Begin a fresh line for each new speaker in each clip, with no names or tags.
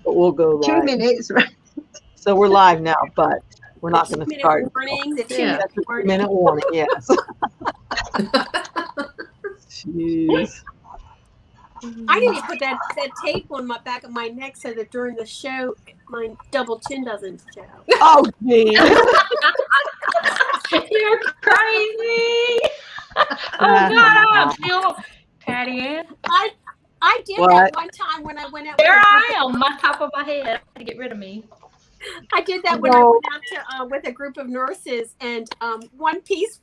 but we'll go live.
2 minutes, right?
So we're live now, but we're not going to start.
Warning, the
2-minute warning, yes. Jeez.
I need to put that tape on my back of my neck so that during the show, my double chin doesn't show.
Oh, geez.
You're crazy. Oh, God, I'm still Patty Ann.
I did that one time when I went out.
There I am, on top of my head to get rid of me.
I did that when I went out to with a group of nurses, and one piece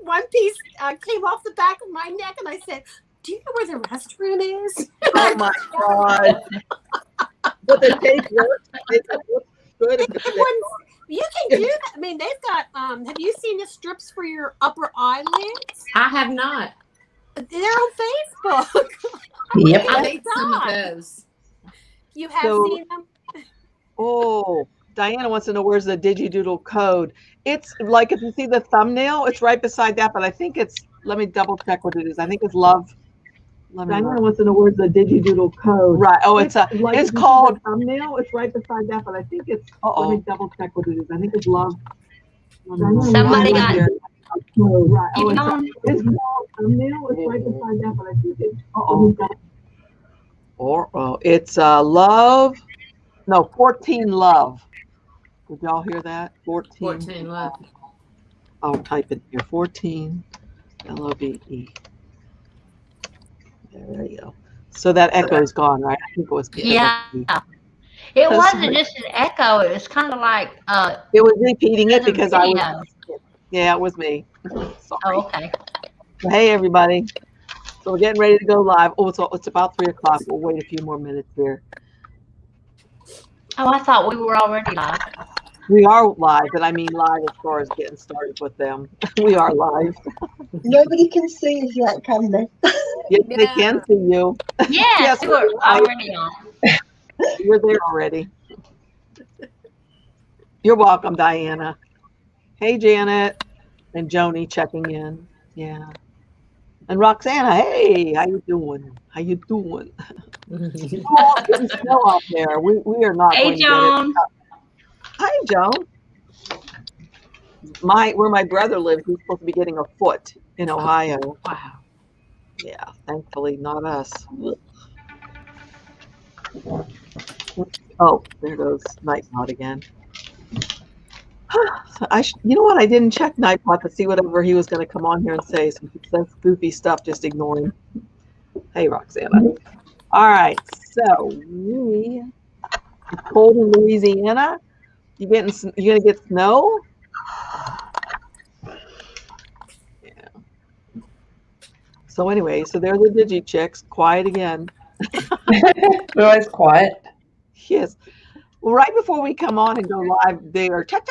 came off the back of my neck, and I said, "Do you know where the restroom is?"
Oh my God! But the tape works. It looks good.
You can do that. I mean, they've got. Have you seen the strips for your upper eyelids?
I have not.
They're on Facebook.
Yep.
I
made some of those.
You have seen them?
Oh, Diana wants to know where's the Digi Doodle code. It's like, if you see the thumbnail, it's right beside that, but I think it's, let me double check what it is. I think it's love. Diana wants to know where's the Digi Doodle code. Right. Oh, it's called thumbnail. It's right beside that, but I think it's, let me double check what it is. I think it's love.
Somebody got it.
Right. Oh, it's called thumbnail. It's right beside that, but I think it's, it's love. No, 14 love. Did y'all hear that?
14 love.
I'll type it here. 14 LOVE. There you go. So that echo is gone, right? I think it was.
Yeah. It wasn't just an echo. It was kind of like.
It was repeating it because I was. Yeah, it was me. Sorry.
Oh, okay.
Hey, everybody. So we're getting ready to go live. Oh, it's about 3 o'clock. We'll wait a few more minutes here.
Oh, I thought we were already live.
We are live, and I mean live as far as getting started with them. We are live.
Nobody can see us yet, can they?
Yes, they can see you.
Yes, we're already on.
You're there already. You're welcome, Diana. Hey, Janet. And Joni checking in. Yeah. And Roxana, hey, how you doing? How you doing? Oh, getting snow out there. We are not.
Hey, Joan.
Hi, Joan. Where my brother lives, he's supposed to be getting a foot in Ohio. Wow. Yeah, thankfully not us. Oh, there goes Nightbot again. You know what? I didn't check Nightbot to see whatever he was going to come on here and say. So if that's goofy stuff, just ignore him. Hey, Roxana. All right, so it's cold in Louisiana. You gonna get snow? Yeah. So anyway, so there's the Digi chicks, quiet again.
We're always quiet.
Yes. Well, right before we come on and go live, they are chat.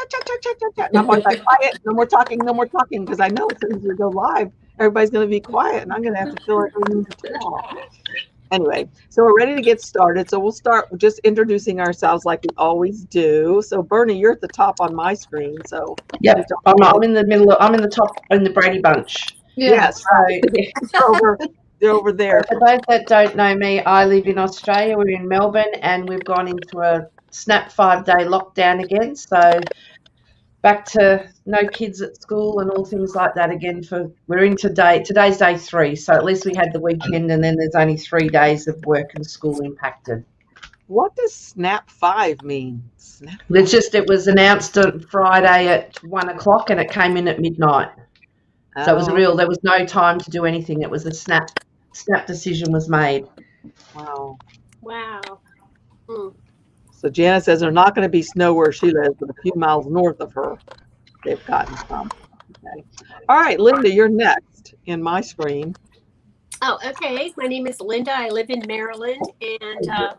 No more quiet. No more talking. No more talking. Because I know as soon as we go live, everybody's going to be quiet, and I'm going to have to feel like I'm going to talk. Anyway, so we're ready to get started. So we'll start just introducing ourselves like we always do. So Bernie, you're at the top on my screen. So
yep, I'm in the middle. I'm in the top in the Brady Bunch.
Yeah. Yes, right. They're over there.
For those that don't know me, I live in Australia. We're in Melbourne, and we've gone into a snap 5-day lockdown again. So back to no kids at school and all things like that again. We're in today. Today's day 3, so at least we had the weekend, and then there's only 3 days of work and school impacted.
What does snap 5 mean?
It was announced on Friday at 1 o'clock, and it came in at midnight. So it was there was no time to do anything. It was a snap decision was made.
Wow.
Mm.
So Jana says there's not going to be snow where she lives, but a few miles north of her, they've gotten some. Okay. All right, Linda, you're next in my screen.
Oh, okay. My name is Linda. I live in Maryland, and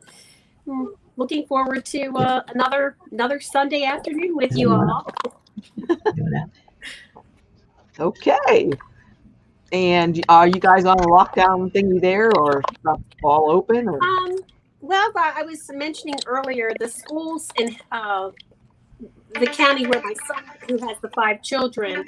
looking forward to another Sunday afternoon with you all.
Okay. And are you guys on a lockdown thingy there, or all open? Or?
Well, I was mentioning earlier the schools in the county where my son, who has the 5 children,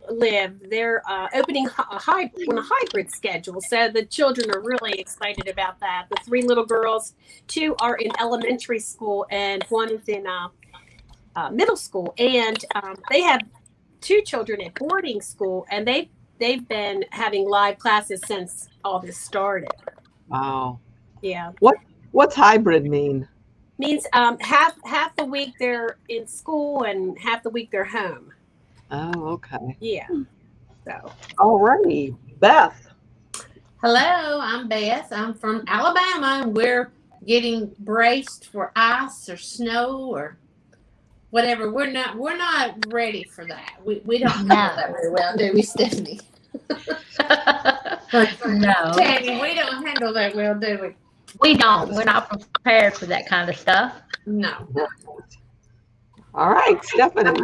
live, they're opening on a hybrid schedule. So the children are really excited about that. The 3 little girls, 2 are in elementary school and 1 is in middle school. And they have 2 children at boarding school, and they've been having live classes since all this started.
Wow.
Yeah.
What's hybrid mean?
Means half the week they're in school and half the week they're home.
Oh, okay.
Yeah. So.
Alrighty, Beth.
Hello, I'm Beth. I'm from Alabama, and we're getting braced for ice or snow or whatever. We're not ready for that. We don't handle that very well, do we, Stephanie?
No,
Tammy, we don't handle that well, do we?
we don't. We're not prepared for that kind of stuff.
No.
All right, Stephanie.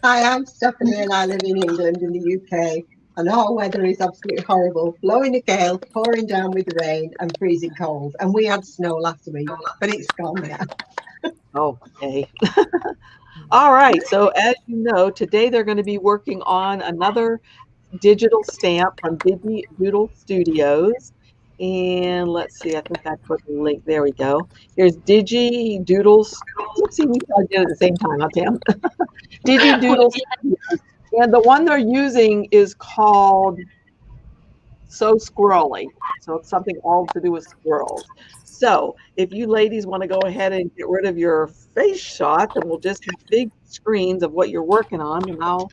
Hi, I'm Stephanie and I live in England in the UK, and our weather is absolutely horrible. Blowing a gale, pouring down with rain and freezing cold. And we had snow last week, but it's gone now.
Okay. All right, so as you know, today they're going to be working on another digital stamp from Digi Doodle Studios. And let's see, I think I put the link. There we go. Here's Digi Doodles. Let's see, we probably did it at the same time, huh, Tam? Digi Doodle Studios. And the one they're using is called So Squirrely. So it's something all to do with squirrels. So if you ladies want to go ahead and get rid of your face shot, then we'll just have big screens of what you're working on, and I'll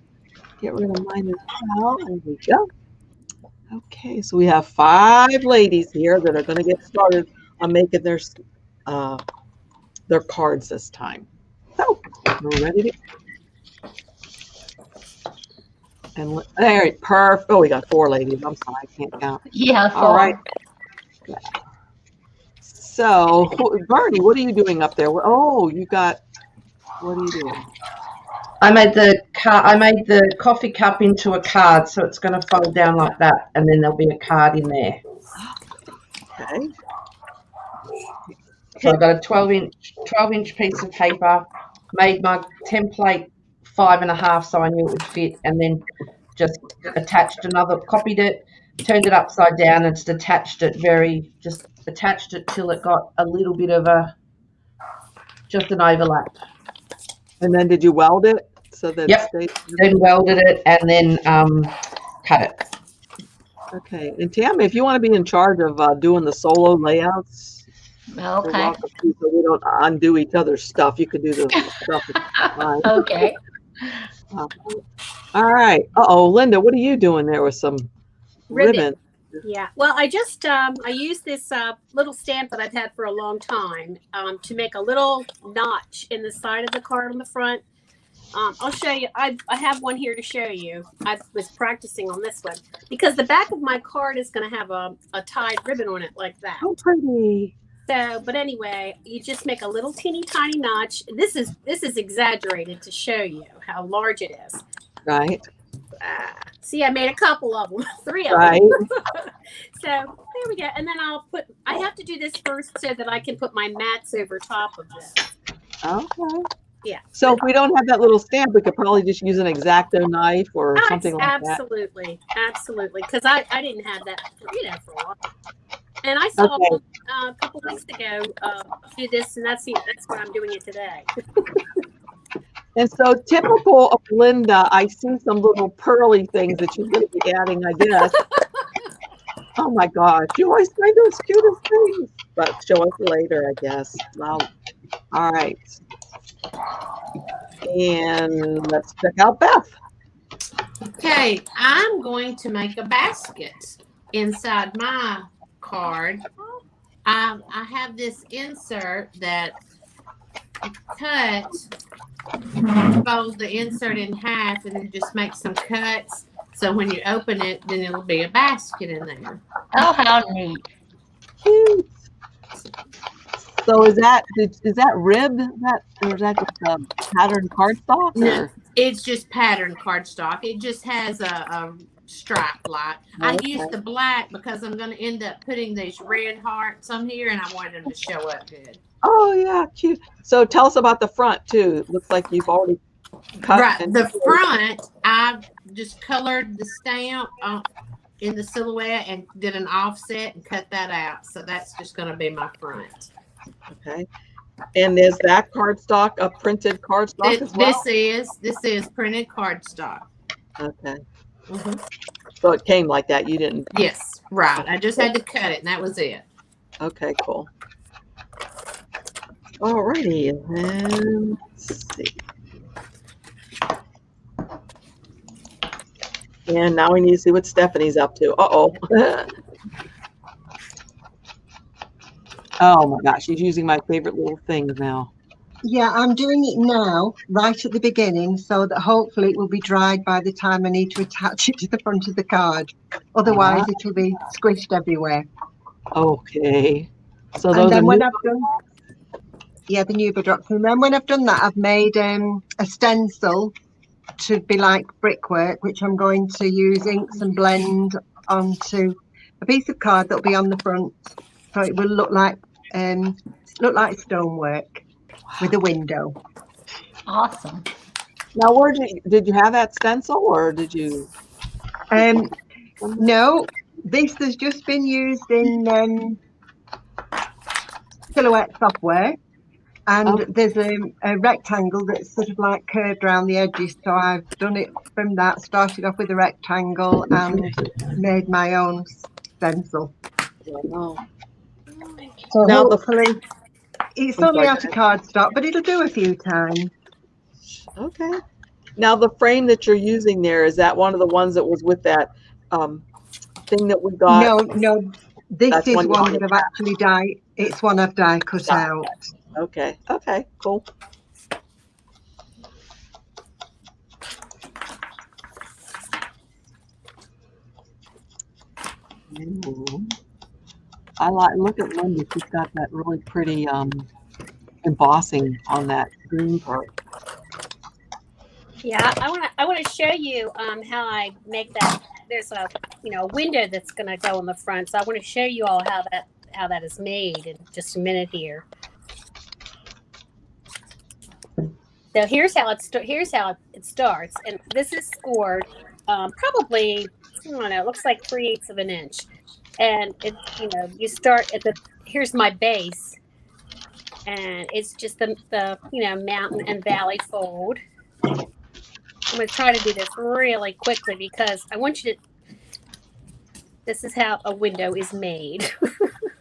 get rid of mine as well. There we go. Okay, so we have 5 ladies here that are going to get started on making their cards this time. So we're ready to go. And there, perfect. Oh, we got 4 ladies. I'm sorry, I can't count.
Yeah.
All right. So, Bernie, what are you doing up there? Oh, you got. What are you doing?
I made the coffee cup into a card, so it's going to fold down like that, and then there'll be a card in there.
Okay.
So I've got a 12-inch piece of paper, made my template 5.5 so I knew it would fit, and then just copied it, turned it upside down, and just attached it till it got a little bit of just an overlap.
And then did you weld it so that
Yep.
it stays?
Then welded it and then cut it.
Okay. And Tammy, if you want to be in charge of doing the solo layouts, you're
Okay.
welcome to, so we don't undo each other's stuff. You could do the stuff.
Okay.
All right. Uh-oh, Linda, what are you doing there with some ribbon?
Yeah. Well, I just I used this little stamp that I've had for a long time to make a little notch in the side of the card on the front. I'll show you. I have one here to show you. I was practicing on this one because the back of my card is going to have a tied ribbon on it like that.
Oh, pretty.
So, but anyway, you just make a little teeny tiny notch. This is exaggerated to show you how large it is.
Right.
See, I made a couple of them, 3 of
Right.
them. So there we go. And then I have to do this first so that I can put my mats over top of this.
Okay.
Yeah.
So if we don't have that little stamp, we could probably just use an X-Acto knife or something like that.
Absolutely. Because I didn't have that, for a while. And I saw a couple weeks ago do this, and that's what I'm doing it today.
And so typical of Linda, I see some little pearly things that she's going to be adding, I guess. Oh my gosh, you always find those cutest things. But show us later, I guess. Well, all right. And let's check out Beth.
Okay, I'm going to make a basket inside my card. I have this insert that cuts, fold the insert in half, and then just make some cuts. So when you open it, then it'll be a basket in there.
Oh, how neat.
Cute. So is that ribbed, or is that just a patterned cardstock?
No, it's just patterned cardstock. It just has a stripe like. I used the black because I'm going to end up putting these red hearts on here, and I wanted them to show up good.
Oh yeah, cute. So tell us about the front too. It looks like you've already cut
Right.
and
The front, I just colored the stamp in the silhouette and did an offset and cut that out. So that's just going to be my front.
okay. And is that cardstock a printed cardstock as well?
This is printed cardstock.
Okay.
Mm-hmm.
So it came like that. You didn't.
Yes, right. I just had to cut it, and that was it.
Okay, cool. Alrighty, and let's see. And now we need to see what Stephanie's up to. Uh-oh. Oh my gosh, she's using my favorite little things now.
Yeah, I'm doing it now, right at the beginning, so that hopefully it will be dried by the time I need to attach it to the front of the card. Otherwise, it'll be squished everywhere.
Okay. So
And
those are
then when
new.
I've done, yeah, the Nuba drops. And then when I've done that, I've made a stencil to be like brickwork, which I'm going to use inks and blend onto a piece of card that'll be on the front, so it will look like stonework with a window.
Awesome.
Now, where did you have that stencil, or did you?
No, this has just been used in Silhouette software, and there's a rectangle that's sort of like curved around the edges, so I've done it from that, started off with a rectangle and made my own stencil.
Oh.
So
Now
hopefully it's
I'm
only
sorry,
out of cardstock, but it'll do a few times.
Okay. Now the frame that you're using there, is that one of the ones that was with that thing that we got?
No, this
That's
is
one you
one
already
that I've actually dyed. It's one I've die cut out.
Okay. Okay. Cool. Ooh. I look at Linda. She's got that really pretty embossing on that green part.
Yeah, I want to show you how I make that. There's a window that's going to go in the front, so I want to show you all how that is made in just a minute here. So here's how it starts, and this is scored probably, I don't know, it looks like 3/8 of an inch, and it you start at here's my base, and it's just the mountain and valley fold. I'm going to try to do this really quickly because I want you to. This is how a window is made.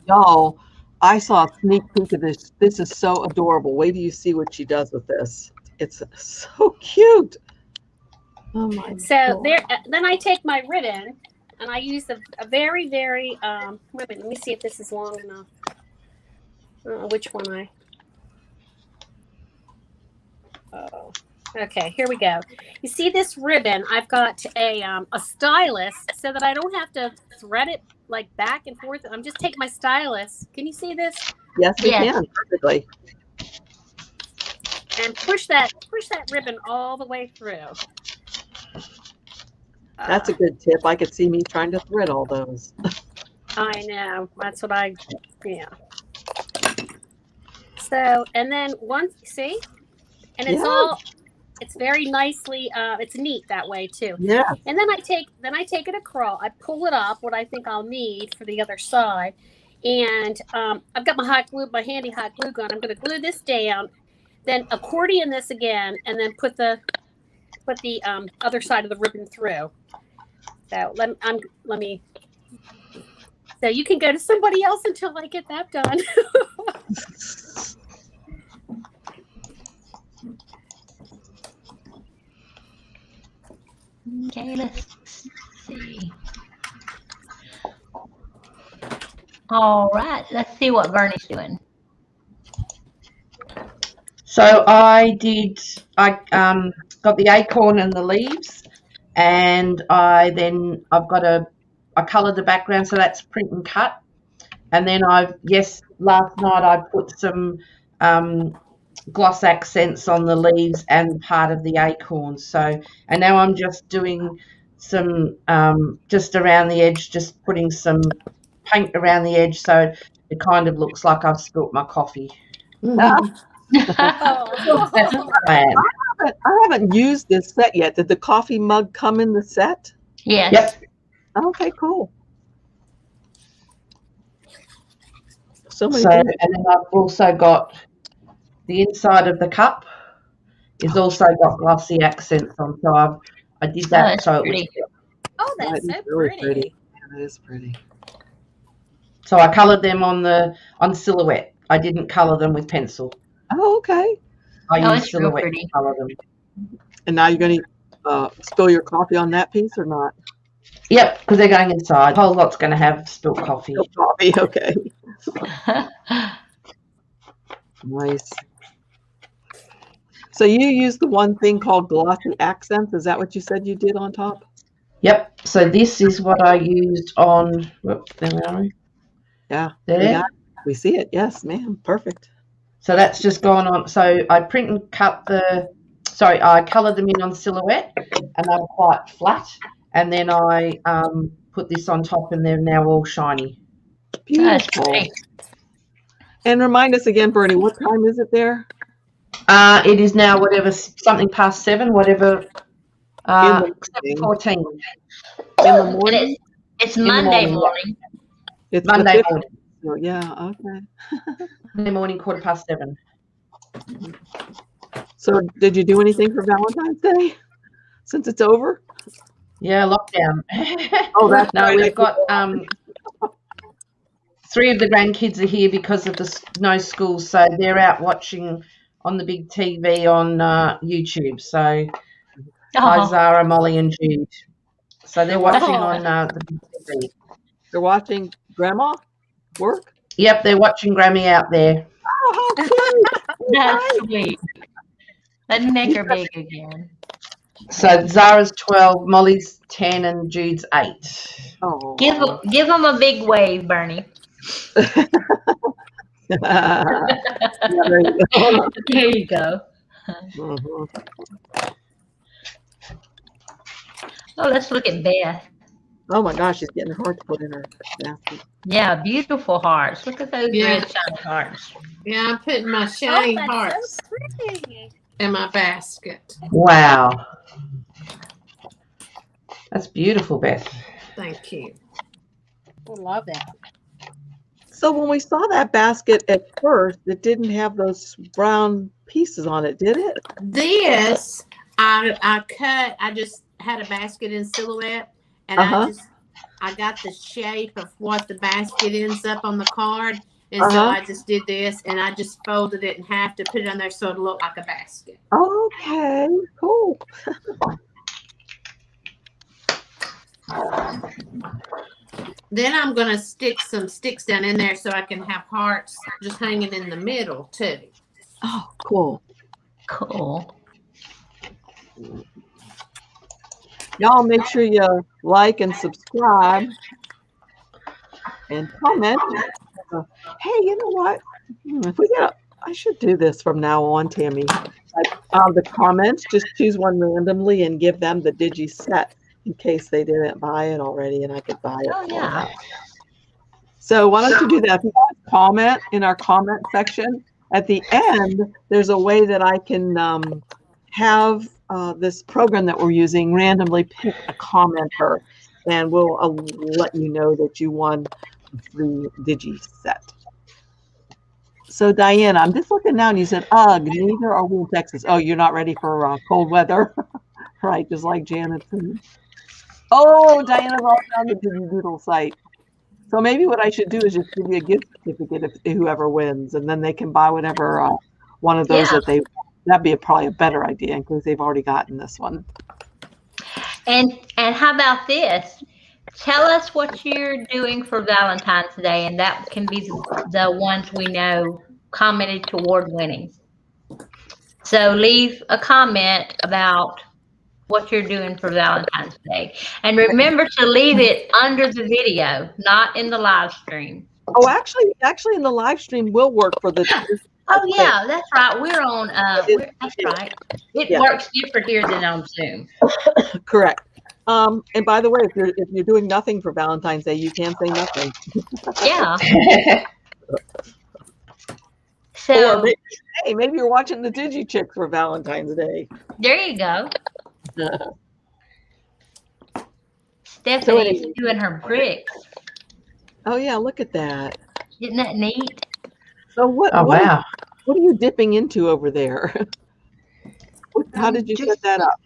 Y'all, I saw a sneak peek of this. This is so adorable. Wait till you see what she does with this. It's so cute. Oh my
So there. Then I take my ribbon and I use a very, very. Wait a minute, let me see if this is long enough. Which one I. Oh. Okay, here we go. You see this ribbon? I've got a stylus so that I don't have to thread it like back and forth. I'm just taking my stylus. Can you see this?
Yes, we
Yes.
can perfectly.
And push that ribbon all the way through.
That's a good tip. I could see me trying to thread all those.
I know. That's what yeah. So, and then see? And it's it's very nicely, it's neat that way too.
Yeah.
And then I take it across, I pull it up, what I think I'll need for the other side. And I've got my handy hot glue gun. I'm going to glue this down, then accordion this again, and then put the other side of the ribbon through. So let me. So you can go to somebody else until I get that done.
Okay, let's see. All right, let's see what Bernie's doing.
So I got the acorn and the leaves, and I've coloured the background, so that's print and cut. And then last night I put some gloss accents on the leaves and part of the acorn. So, and now I'm just doing some just around the edge, just putting some paint around the edge, so it kind of looks like I've spilt my coffee.
Oh.
That's the plan.
haven't used this set yet. Did the coffee mug come in the set?
Yes.
Yep.
Okay, cool. So many
So,
things.
and then I've also got the inside of the cup is also got glossy accents on. So I did that
that's
so
pretty.
it was.
Oh,
That
that's
is
so
really
pretty.
pretty. Yeah, that is pretty.
So I coloured them on silhouette. I didn't colour them with pencil.
Oh, okay.
I
Oh,
used
it's real
silhouette
pretty.
to colour them.
And now you're going to spill your coffee on that piece or not?
Yep, because they're going inside. The whole lot's going to have spilt coffee.
No coffee. Okay. Nice. So you use the one thing called glossy accents. Is that what you said you did on top?
Yep. So this is what I used on. Whoops, there we are.
Yeah.
There.
We see it. Yes, ma'am. Perfect.
So that's just gone on. So I print and cut I coloured them in on silhouette, and they were quite flat. And then I put this on top, and they're now all shiny.
That's
Beautiful.
pretty.
And remind us again, Bernie, what time is it there?
It is now something past 7, whatever.
In the
7:14.
In the morning?
It's
the
Monday
morning,
morning.
It's
Monday
the 5th.
morning.
So, yeah, okay.
Monday morning, 7:15.
So did you do anything for Valentine's Day since it's over?
Yeah, lockdown.
Oh, that's
no,
right.
we've got 3 of the grandkids are here because of no school, so they're out watching on the big TV on YouTube. So hi, Zara, Molly, and Jude. So they're watching on the big TV.
They're watching Grandma work?
Yep, they're watching Grammy out there.
Oh, how cute.
That's sweet. Let me make her big again.
So Zara's 12, Molly's 10, and Jude's 8.
Oh.
Give them a big wave, Bernie.
Yeah, there you go.
There you go.
Mhm.
Oh, let's look at Beth.
Oh my gosh, she's getting hard to put in her basket.
Yeah, beautiful hearts. Look at those
Yeah.
red shiny hearts.
Yeah, I'm putting my shiny
that's
hearts
so pretty.
in my basket.
Wow. That's beautiful, Beth.
Thank you.
I love that.
So when we saw that basket at first, it didn't have those brown pieces on it, did it?
This I just had a basket in silhouette, and I got the shape of what the basket ends up on the card, and so I just did this, and I just folded it in half to put it on there so it looked like a basket.
Okay, cool.
Then I'm gonna stick some sticks down in there so I can have hearts just hanging in the middle too.
Oh, cool.
Cool.
Y'all make sure you like and subscribe and comment. Hey, you know what? If we get I should do this from now on, Tammy. Like, the comments, just choose one randomly and give them the Digi set in case they didn't buy it already and I could buy it.
Oh, yeah.
So why don't you do that? If you guys comment in our comment section, at the end, there's a way that I can have this program that we're using randomly pick a commenter, and we'll let you know that you won the Digi set. So Diana, I'm just looking now, and you said, ugh, neither are we in Texas. Oh, you're not ready for cold weather? Right, just like Janet. Oh, Diana's all on the Digi Doodle site. So maybe what I should do is just give you a gift certificate if whoever wins, and then they can buy whatever one of those that they. That'd be probably a better idea because they've already gotten this one.
And how about this? Tell us what you're doing for Valentine's Day, and that can be the ones we know commented toward winning. So leave a comment about what you're doing for Valentine's Day. And remember to leave it under the video, not in the live stream.
Oh, actually in the live stream will work for the.
Oh yeah, that's right. We're on. That's right. It works different here than on Zoom.
Correct. And by the way, if you're doing nothing for Valentine's Day, you can say nothing.
Yeah.
So
maybe you're watching the Digi Chick for Valentine's Day.
there you go.
So
Stephanie's doing her bricks.
Oh yeah, look at that.
Isn't that neat?
So what are you dipping into over there? How did you set that up?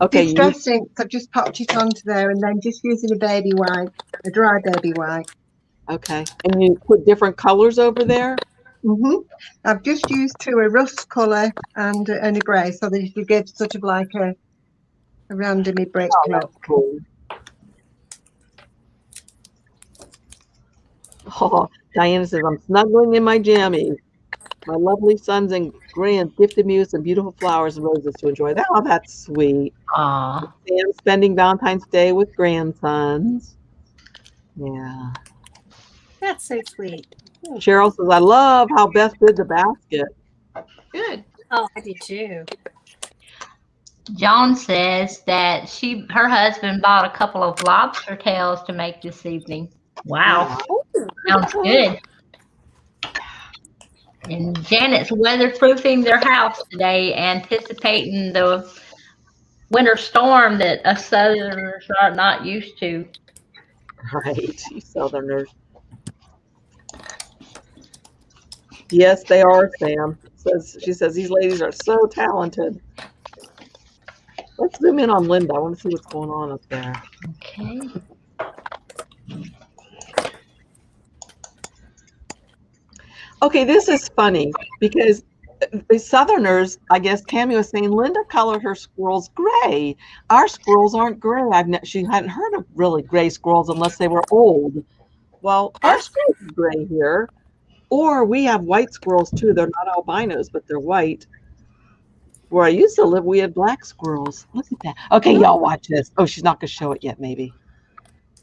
Okay,
Distressing. I've just popped it onto there and then just using a baby wipe, a dry baby wipe.
Okay, and you put different colors over there?
I've just used a rust colour and a grey so that it gives sort of like a randomy brick look.
Cool. Oh, Diana says, I'm snuggling in my jammies. My lovely sons and grand gifted me with some beautiful flowers and roses to enjoy. Oh, that's sweet.
Aw.
Sam spending Valentine's Day with grandsons. Yeah.
That's so sweet.
Cheryl says, I love how Beth did the basket.
Good.
Oh, I do too.
John says that her husband bought a couple of lobster tails to make this evening. Wow. Sounds good. And Janet's weatherproofing their house today, anticipating the winter storm that us Southerners are not used to.
Right, you Southerners. Yes, they are, Sam. She says these ladies are so talented. Let's zoom in on Linda. I want to see what's going on up there.
Okay.
Okay, this is funny because the Southerners, I guess Tammy was saying, Linda colored her squirrels gray. Our squirrels aren't gray. She hadn't heard of really gray squirrels unless they were old. Well, our squirrels are gray here. Or we have white squirrels too. They're not albinos, but they're white. Where I used to live, we had black squirrels. Look at that. Okay, y'all watch this. Oh, she's not going to show it yet, maybe.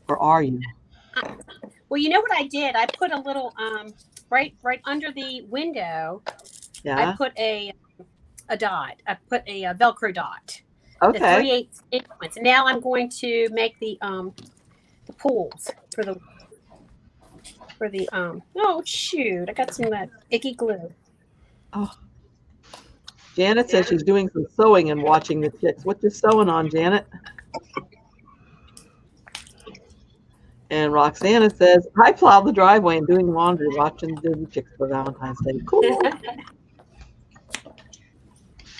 Or are you?
Well, you know what I did? I put a little right under the window.
Yeah.
I put a dot. I put a Velcro dot.
Okay.
The 3/8 increments. And now I'm going to make the pools for the oh shoot, I got some of that icky glue.
Oh. Janet says she's doing some sewing and watching the chicks. What you sewing on, Janet? And Roxana says, I plowed the driveway and doing laundry, watching the chicks for Valentine's Day. Cool.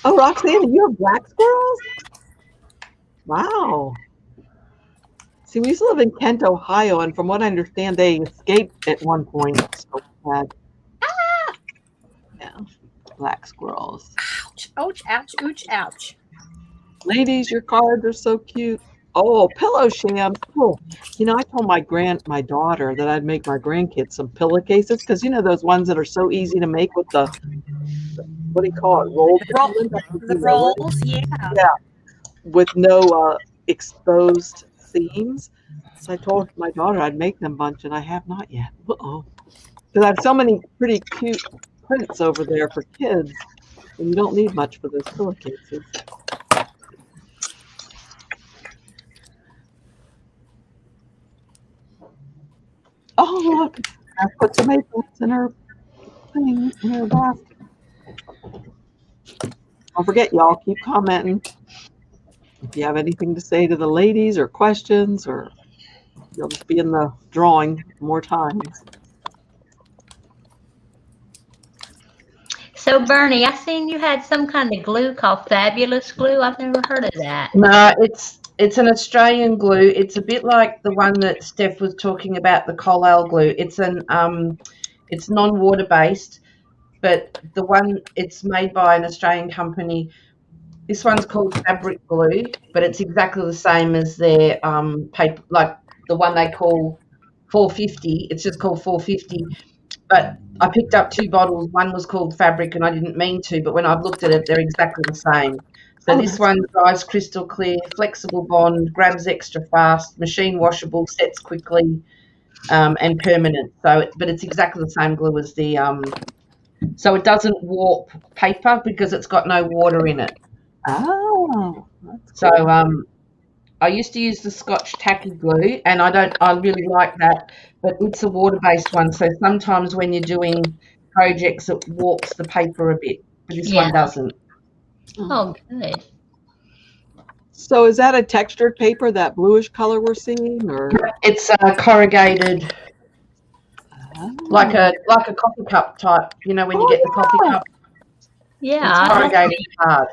Oh, Roxana, you have black squirrels? Wow. See, we used to live in Kent, Ohio, and from what I understand, they escaped at one point. So bad. Yeah, black squirrels.
Ouch, ouch, ouch, ouch, ouch.
Ladies, your cards are so cute. Oh, pillow shams. Cool. You know, I told my daughter that I'd make my grandkids some pillowcases because you know those ones that are so easy to make with the what do you call it?
The rolls, yeah.
Yeah, with no exposed seams. So I told my daughter I'd make them a bunch, and I have not yet. Uh-oh. Because I have so many pretty cute prints over there for kids, and you don't need much for those pillowcases. Oh, look. I put tomatoes in her thing, in her basket. Don't forget, y'all, keep commenting. If you have anything to say to the ladies or questions, or you'll just be in the drawing more times.
So, Bernie, I seen you had some kind of glue called Fabulous Glue. I've never heard of that.
No, it's an Australian glue. It's a bit like the one that Steph was talking about, the Collal glue. It's it's non-water based, but the one it's made by an Australian company. This one's called Fabric Glue, but it's exactly the same as their paper, like the one they call 450. It's just called 450. But I picked up 2 bottles. One was called Fabric, and I didn't mean to, but when I've looked at it, they're exactly the same. So this one dries crystal clear, flexible bond, grabs extra fast, machine washable, sets quickly, and permanent. So, but it's exactly the same glue as the. So it doesn't warp paper because it's got no water in it.
Oh.
So I used to use the Scotch tacky glue, and I really like that, but it's a water-based one. So sometimes when you're doing projects it warps the paper a bit, but this one doesn't.
Oh, good.
So is that a textured paper, that bluish color we're seeing, or
It's corrugated, like a coffee cup type. You know, when you get the coffee cup,
Yeah.
it's corrugated hard.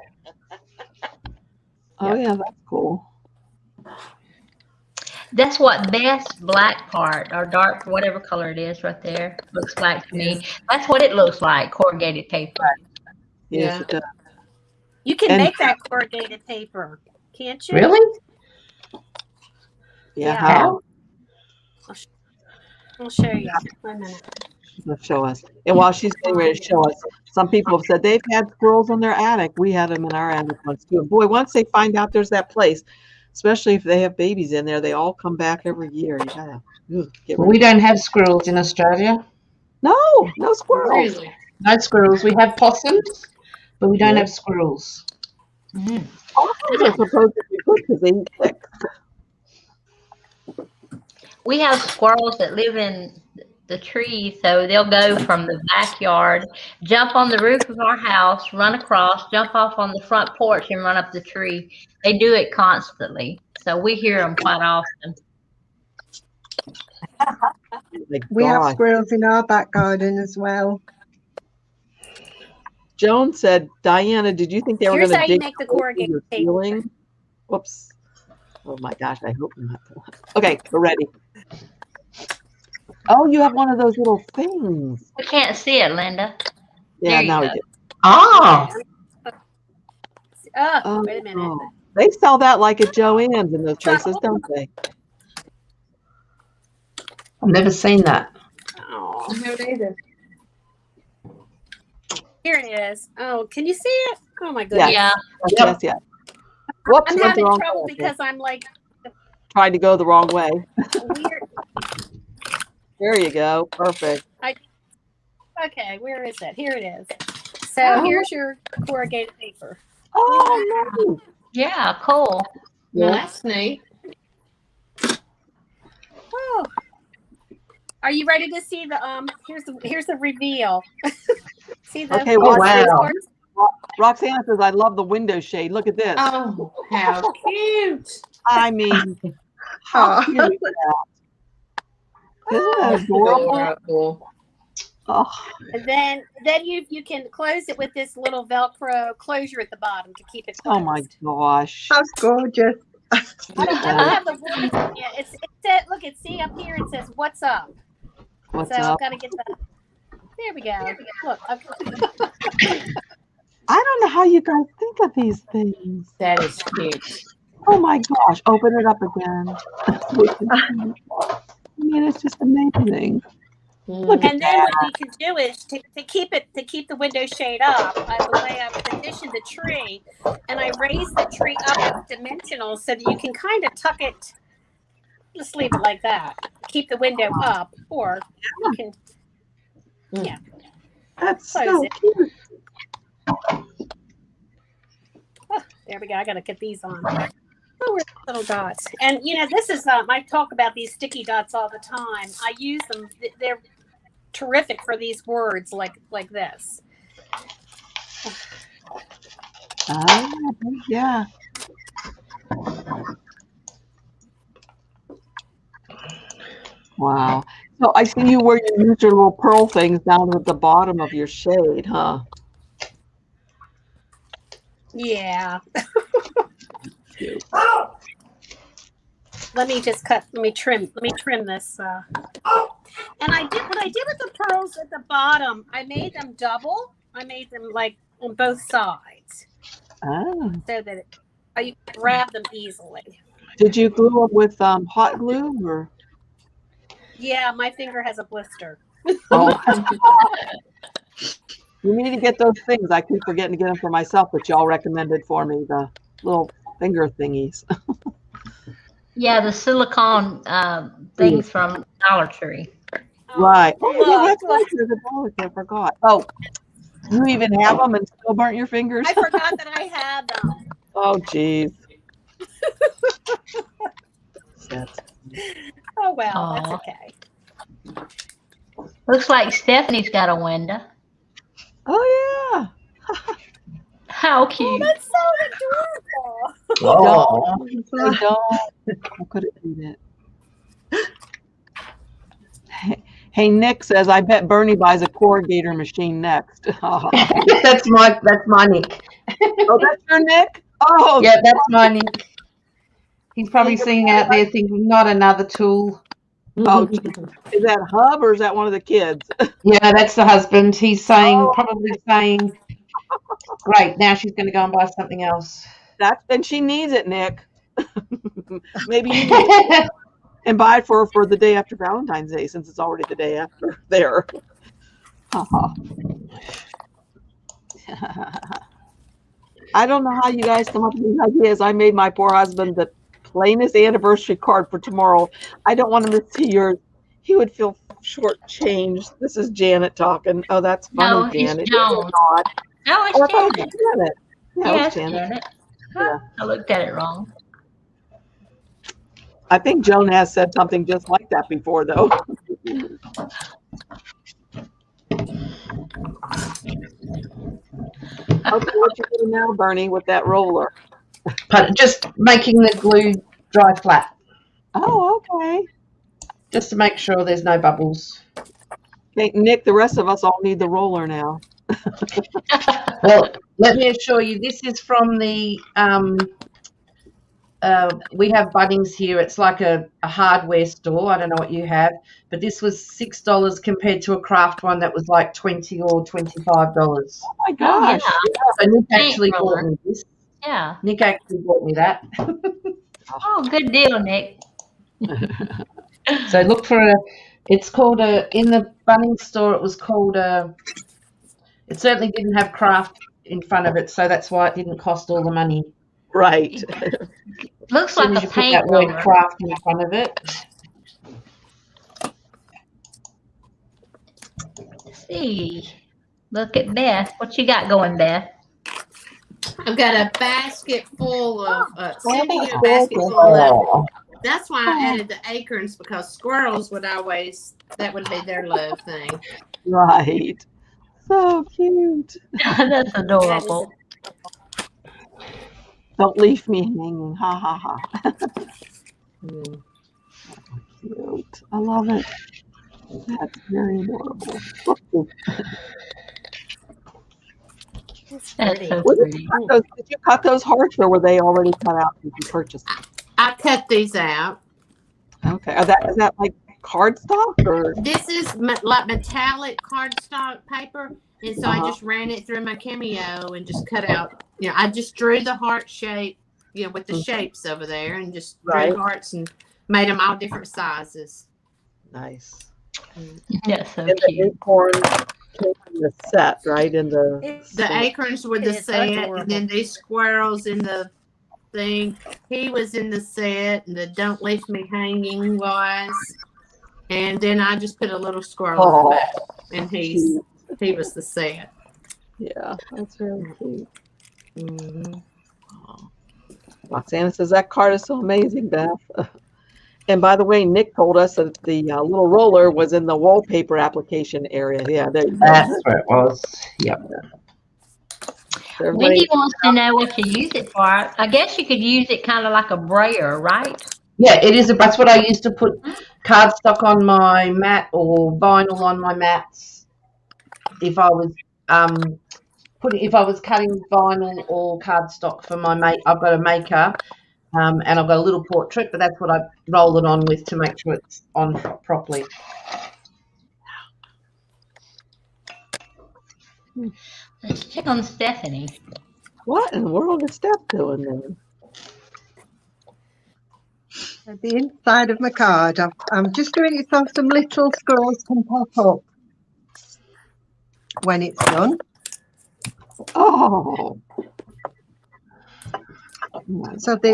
Oh yeah, that's cool.
That's what best black part or dark, whatever color it is right there, looks like to me. That's what it looks like, corrugated paper.
Yes, it does.
You can
And-
make that corrugated paper, can't you?
Really?
Yeah,
Yeah.
how?
I'll show you. 1 minute.
She'll show us. And while she's getting ready to show us, some people have said they've had squirrels in their attic. We had them in our attic once too. And boy, once they find out there's that place, especially if they have babies in there, they all come back every year. You gotta get rid
We
of
don't have squirrels in Australia.
No squirrels.
Really?
No squirrels. We have possums, but we don't have squirrels.
Possums are supposed to be good because they eat ticks.
We have squirrels that live in the trees, so they'll go from the backyard, jump on the roof of our house, run across, jump off on the front porch, and run up the tree. They do it constantly, so we hear them quite often.
We have squirrels in our back garden as well.
Joan said, Diana, did you think they were
Here's
going
how
to
you
dig
make the
a hole through
corrugated
your
paper.
ceiling? Whoops. Oh my gosh, I hope not. Okay, we're ready. Oh, you have one of those little things.
We can't see it, Linda.
Yeah,
There you
now we
go.
do.
Ah,
Oh, wait a minute.
Oh, they sell that like at Joann's in those places, don't they?
I've never seen that.
Oh,
I haven't either.
here it is. Oh, can you see it? Oh my goodness.
Yeah.
Yes, yes. Whoops,
I'm
went the
having
wrong
trouble
way.
because I'm like
Tried to go the wrong way.
weird.
There you go. Perfect.
Okay, where is it? Here it is. So here's your corrugated paper.
Oh, nice.
Yeah, cool.
No,
Yeah.
that's neat.
Oh. Are you ready to see the here's the reveal. See the
Okay,
Oh, wow.
Roxanne says, I love the window shade. Look at this.
Oh, how cute.
I mean, how cute is that? Isn't that adorable?
Adorable.
Oh,
And then you can close it with this little Velcro closure at the bottom to keep it closed.
oh my gosh.
That's gorgeous.
I don't have the words yet. It said, look, see up here. It says, "What's up?"
What's
so
up?
I've got to get that. There we go. Look.
I don't know how you guys think of these things.
That is cute.
Oh my gosh. Open it up again. I mean, it's just amazing. Look at
And then what we can do is to keep the window shade up. The way I've positioned the tree, and I raise the tree up with dimensional so that you can kind of tuck it. Just leave it like that. Keep the window up, or you can. Yeah.
That's
Close
so
it.
cute.
Oh, there we go. I got to get these on. Oh, where's the little dots? And this is I talk about these sticky dots all the time. I use them. They're terrific for these words like this.
Yeah. Wow. So I see you where you use your little pearl things down at the bottom of your shade, huh?
Yeah. Let me trim this. And what I did with the pearls at the bottom, I made them double. I made them like on both sides
Oh.
so that you can grab them easily.
Did you glue them with hot glue or?
Yeah, my finger has a blister.
Oh. You need to get those things. I keep forgetting to get them for myself, but y'all recommended for me the little finger thingies.
Yeah, the silicone things from Dollar Tree.
Right. Oh, yeah,
look,
that's right. There's a dollar. I forgot. Oh, you even have them and still burnt your fingers?
I forgot that I had them.
Oh, geez.
Oh well,
Aw.
that's okay.
Looks like Stephanie's got a window. How cute.
That's so adorable.
Oh,
I don't. I couldn't do that. Hey, Nick says, I bet Bernie buys a corrugator machine next. Oh,
that's my Nick.
that's your Nick? Oh,
Yeah, that's my Nick. He's probably sitting out there thinking, not another tool.
oh, is that Hub or is that one of the kids?
Yeah, that's the husband. He's saying, probably saying, great, now she's going to go and buy something else.
And she needs it, Nick. Maybe you need it and buy it for the day after Valentine's Day, since it's already the day after there. I don't know how you guys come up with these ideas. I made my poor husband the plainest anniversary card for tomorrow. I don't want him to see yours. He would feel shortchanged. This is Janet talking. Oh, that's funny,
No,
Janet.
it's Joan. No,
Oh, I
it's
thought it was
Janet.
Janet. Yeah, it
Yeah,
was
it's
Janet.
Janet. Huh? I looked at it wrong.
I think Joan has said something just like that before, though. Okay, what you doing now, Bernie, with that roller?
But just making the glue dry flat,
Oh, okay.
just to make sure there's no bubbles.
Okay, Nick, the rest of us all need the roller now.
Well, let me assure you, this is from the, we have Bunnings here. It's like a hardware store. I don't know what you have, but this was $6 compared to a craft one that was like $20 or $25.
Oh my gosh.
So Nick
Thanks,
actually bought
roller.
me this.
Yeah.
Nick actually bought me that.
Oh, good deal, Nick.
So look for it's called in the Bunnings store, it was called it certainly didn't have craft in front of it, so that's why it didn't cost all the money.
Right.
Looks
As soon
like
as
a
you put
paint
that word
roller.
craft in front of it.
Let's see. Look at Beth. What you got going, Beth?
I've got a basket full of Cindy,
that's
a basket
gorgeous.
full of.
Oh,
That's why I added the acorns, because squirrels would always, that would be their love thing.
Right. So cute.
That's adorable.
Don't leave me hanging. Ha ha ha. Cute. I love it. That's very adorable.
That's so
What
pretty.
did you cut those hearts, or were they already cut out when you purchased them?
I cut these out.
Okay. Is that like cardstock or?
This is like metallic cardstock paper, and so I
Uh-huh.
just ran it through my Cameo and just cut out. You know, I just drew the heart shape, you know, with the shapes over there, and just
Right.
drew hearts and made them all different sizes.
Nice.
That's so
And the
cute.
acorn came in the set, right? In the
The acorns were the
It's
set,
adorable.
and then these squirrels in the thing. He was in the set, and the "Don't Leave Me Hanging" was. And then I just put a little squirrel in the back, and he was the set.
Yeah, that's really cute.
Mm-hmm.
Roxana says that card is so amazing, Beth. And by the way, Nick told us that the little roller was in the wallpaper application area. Yeah,
that's where it was. Yep.
Wendy wants to know what you use it for. I guess you could use it kind of like a brayer, right?
Yeah, it is. That's what I used to put cardstock on my mat or vinyl on my mats. If I was if I was cutting vinyl or cardstock for my mate, I've got a maker, and I've got a little portrait, but that's what I roll it on with to make sure it's on properly.
Let's check on Stephanie.
What in the world is Steph doing then?
At the inside of my card, I'm just doing it so some little squirrels can pop up when it's done.
Oh.
So they,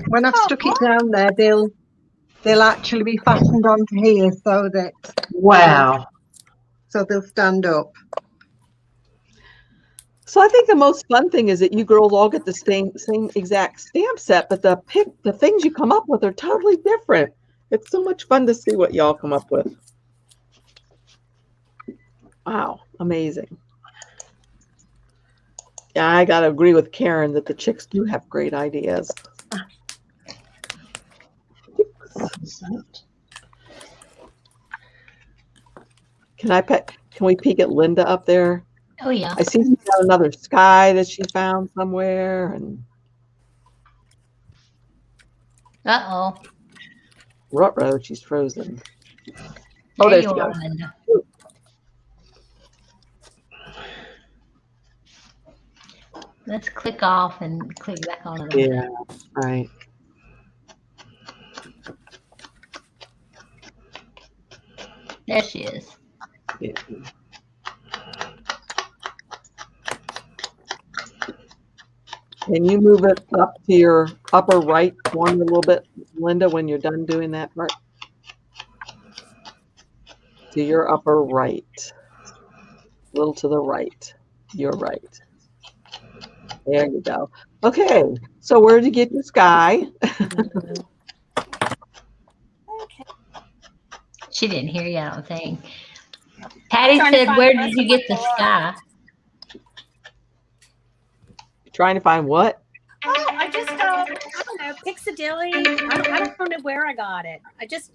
when I've stuck it down there, they'll actually be fastened onto here, so that
Wow.
So they'll stand up.
So I think the most fun thing is that you girls all get the same exact stamp set, but the things you come up with are totally different. It's so much fun to see what y'all come up with. Wow, amazing. Yeah, I got to agree with Karen that the chicks do have great ideas. Can we peek at Linda up there?
Oh, yeah.
I see she's got another sky that she found somewhere. And
Uh-oh.
ruh-roh, she's frozen.
There
There
you
she
are,
goes.
Linda. Let's click off and click back on it.
Yeah, right.
There she is.
Yeah. Can you move it up to your upper right corner a little bit, Linda, when you're done doing that part? To your upper right. A little to the right. Your right. There you go. Okay, so where did you get your sky?
She didn't hear you, I don't think. Patty said, where did you get the sky?
Trying to find what?
Oh, I just, I don't know, Pixadilly. I don't know where I got it. I just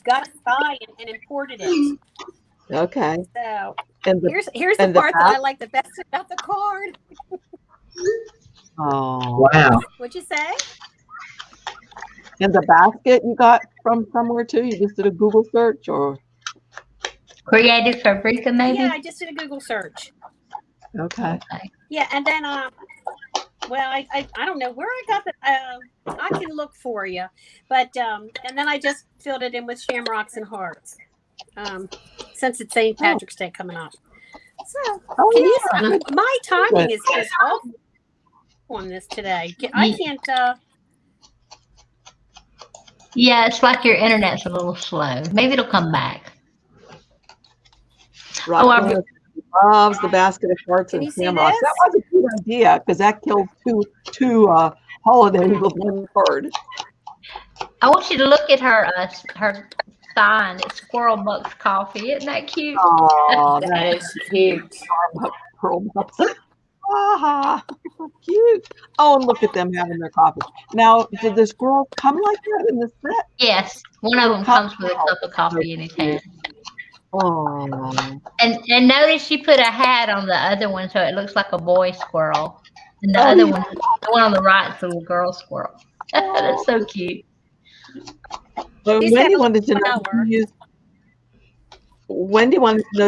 got a sky and imported it.
Okay.
So
And
here's the part that I like the best about the card.
Oh,
Wow.
What'd you say?
and the basket you got from somewhere too? You just did a Google search or?
Creative Fabrica, maybe?
Yeah, I just did a Google search.
Okay.
Yeah, and then well, I don't know where I got the. I can look for you, but and then I just filled it in with shamrocks and hearts. Since it's St. Patrick's Day coming up, so can you? My timing is off on this today. I can't.
Yeah, it's like your internet's a little slow. Maybe it'll come back.
Roxanne loves the basket of hearts and shamrocks. That was a good idea because that killed two holidays with one card.
I want you to look at her sign. It's Squirrel Bucks Coffee. Isn't that cute?
Oh,
That is cute.
Pearl Bucks. Ah, cute. Oh, and look at them having their coffee. Now, did the squirrel come like that in the set?
Yes. One of them comes with a cup of coffee in his hand.
Oh.
And notice she put a hat on the other one so it looks like a boy squirrel. And the other one, the one on the right, is a little girl squirrel. That's so cute.
So Wendy wanted to know,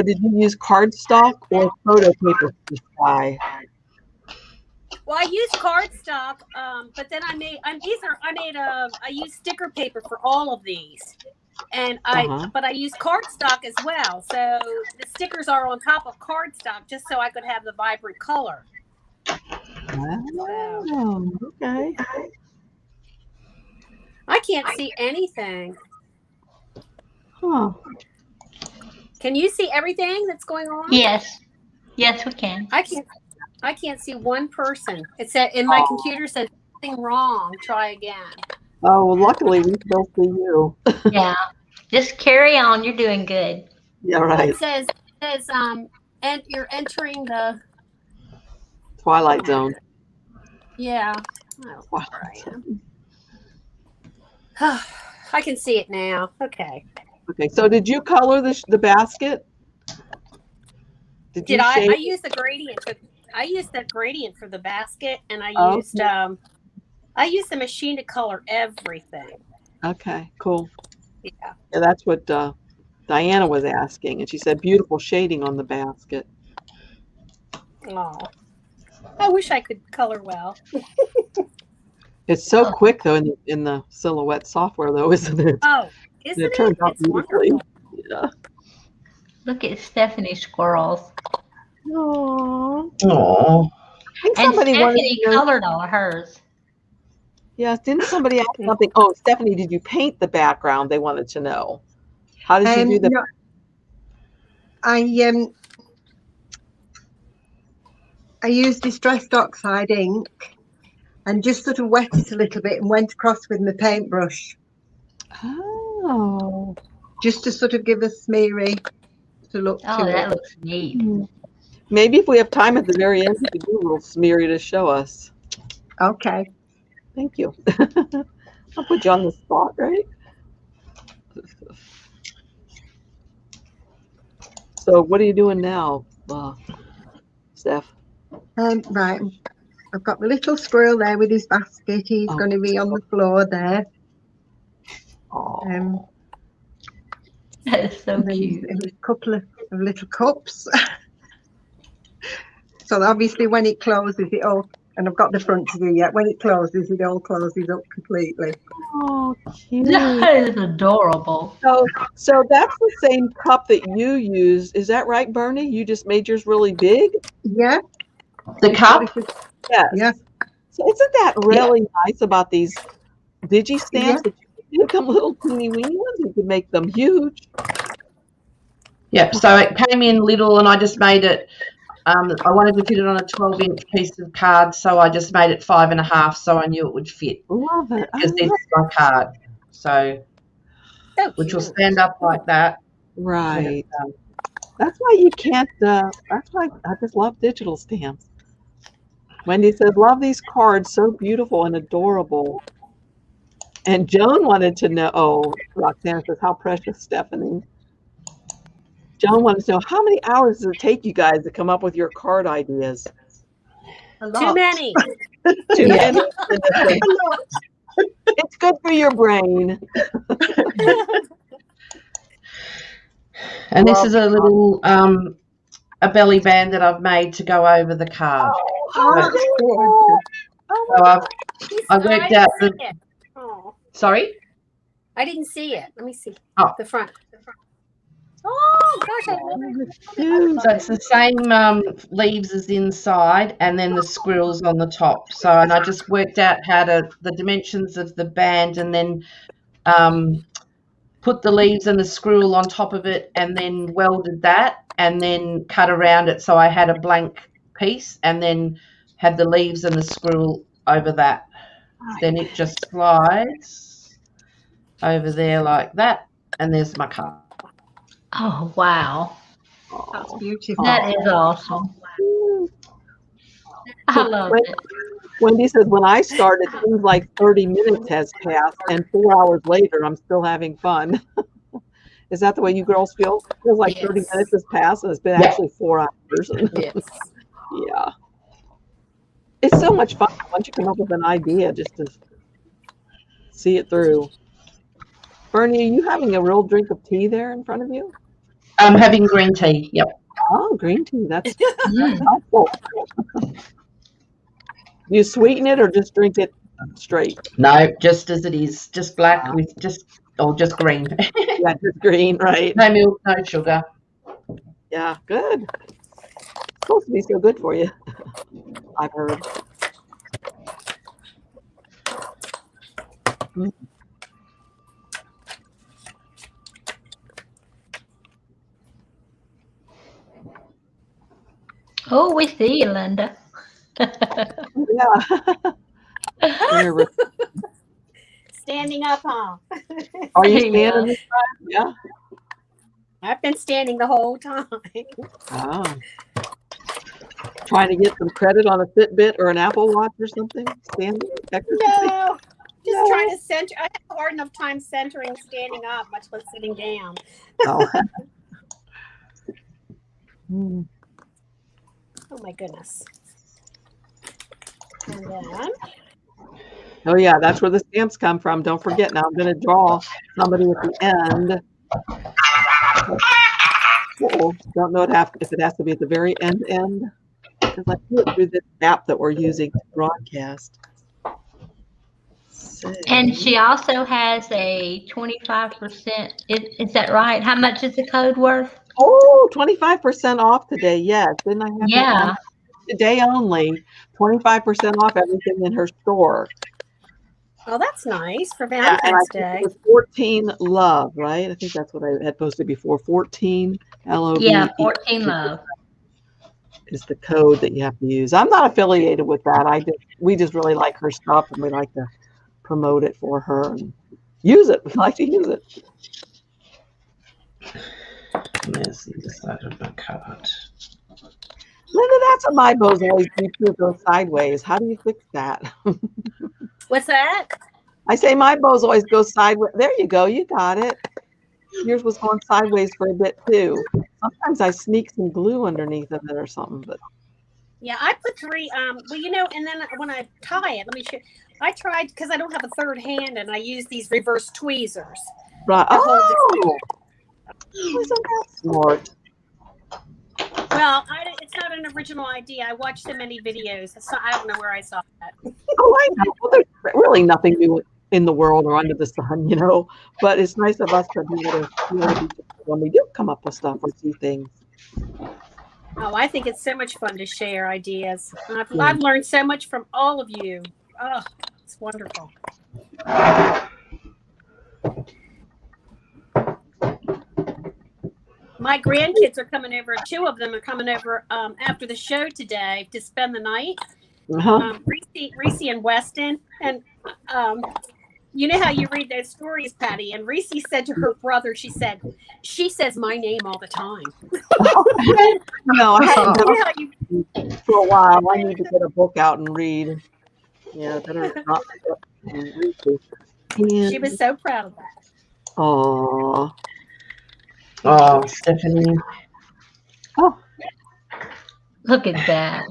did you use cardstock or photo paper for sky?
Well, I used cardstock, but then I used sticker paper for all of these, and but I used cardstock as well. So the stickers are on top of cardstock, just so I could have the vibrant color.
Oh, okay.
I can't see anything.
Huh.
Can you see everything that's going on?
Yes. Yes, we can.
I can't see one person. It said in my computer said something wrong. Try again.
Oh, well, luckily we still see you.
Yeah. Just carry on. You're doing good.
Yeah, right.
It says and you're entering the
Twilight Zone.
yeah. Oh, I can see it now. Okay.
Okay, so did you color the basket?
Did I? I used the gradient. I used that gradient for the basket, and I used the machine to color everything.
Okay, cool.
Yeah.
Yeah, that's what Diana was asking, and she said beautiful shading on the basket.
Oh, I wish I could color well.
It's so quick though in the Silhouette software though, isn't it?
Oh, isn't it?
It turns out
It's
beautifully.
wonderful.
Yeah.
Look at Stephanie's squirrels.
Aww.
Aww.
And Stephanie colored all hers.
Yeah, didn't somebody ask something? Oh, Stephanie, did you paint the background? They wanted to know. How did you do the?
No, I used distressed oxide ink and just sort of wet it a little bit and went across with my paintbrush.
Oh.
Just to sort of give a smeary to look
Oh,
to
that
it.
looks neat.
Maybe if we have time at the very end, you could do a little smeary to show us.
Okay.
Thank you. I'll put you on the spot, right? So what are you doing now, Steph?
Right. I've got the little squirrel there with his basket. He's going to be on the floor there.
That is so
and then
cute.
His couple of little cups. So obviously when it closes, it all, and I've got the front to do yet. When it closes, it all closes up completely.
Oh, cute.
That is adorable.
So that's the same cup that you use. Is that right, Bernie? You just made yours really big?
Yeah.
The cup?
Yes.
Yeah.
So isn't that really nice about these Digi stamps that you make them little teeny weeny ones? You can make them huge.
Yep. So it came in little, and I just made it. I wanted to fit it on a 12-inch piece of card, so I just made it 5.5, so I knew it would fit.
Love it.
Because this is my card, so which will stand up like that.
Right. That's why you can't. That's why I just love digital stamps. Wendy says, "Love these cards, so beautiful and adorable." And Joan wanted to know. Oh, Roxanne says, "How precious, Stephanie." Joan wanted to know, how many hours does it take you guys to come up with your card ideas?
A lot.
Too many.
Too many? It's good for your brain.
And this is a little a belly band that I've made to go over the card.
Oh,
So I worked out the.
Oh,
Sorry.
I didn't see it. Let me see.
Oh.
The front. Oh gosh, I love it.
So it's the same leaves as inside, and then the squirrels on the top. So, and I just worked out how to the dimensions of the band, and then put the leaves and the squirrel on top of it, and then welded that, and then cut around it so I had a blank piece, and then had the leaves and the squirrel over that. Then it just slides over there like that, and there's my card.
Oh, wow.
That's beautiful.
That is awesome. I love it.
Wendy says, when I started, it seems like 30 minutes has passed, and 4 hours later, I'm still having fun. Is that the way you girls feel? It feels like 30 minutes has passed, and it's been actually 4 hours.
Yes.
Yeah. It's so much fun once you come up with an idea, just to see it through. Bernie, are you having a real drink of tea there in front of you?
I'm having green tea. Yep.
Oh, green tea. That's helpful. You sweeten it or just drink it straight?
No, just as it is. Just black with just green.
Yeah, just green, right?
No milk, no sugar.
Yeah, good. It's supposed to be so good for you, I've heard.
Oh, we see you, Linda.
Yeah.
Standing up, huh?
Are you standing this time? Yeah.
I've been standing the whole time.
Oh. Trying to get some credit on a Fitbit or an Apple Watch or something? Standing?
No. Just trying to center. I have a hard enough time centering standing up, much less sitting down.
Oh.
Oh my goodness. And then
Oh yeah, that's where the stamps come from. Don't forget. Now I'm going to draw somebody at the end. Don't know if it has to be at the very end, because I do it through this app that we're using to broadcast.
And she also has a 25%. Is that right? How much is the code worth?
Oh, 25% off today. Yes. Didn't I have that? Today only. 25% off everything in her store.
oh, that's nice for Valentine's Day.
It was 14 love, right? I think that's what I had posted before. 14 LOVE.
Yeah, 14 love
is the code that you have to use. I'm not affiliated with that. We just really like her stuff, and we like to promote it for her and use it. We like to use it.
There's the side of my card.
Linda, that's what my bows always do too, go sideways. How do you fix that?
What's that?
I say my bows always go sideways. There you go. You got it. Yours was going sideways for a bit too. Sometimes I sneak some glue underneath of it or something, but
Yeah, I put 3. Well, and then when I tie it, let me show. I tried because I don't have a third hand, and I use these reverse tweezers.
right.
To hold
Oh, isn't that smart?
Well, it's not an original idea. I watched so many videos. So I don't know where I saw that.
Oh, I know. Well, there's really nothing new in the world or under the sun, But it's nice of us to be able to when we do come up with stuff or see things.
Oh, I think it's so much fun to share ideas. I've learned so much from all of you. Oh, it's wonderful. My grandkids are coming over. 2 of them are coming over after the show today to spend the night. Reese and Weston. And you know how you read those stories, Patty? And Reese said to her brother, she says my name all the time.
No, I haven't for a while. I need to get a book out and read. Yeah, better not read.
She was so proud of that.
Oh,
Stephanie.
Oh,
Look at that.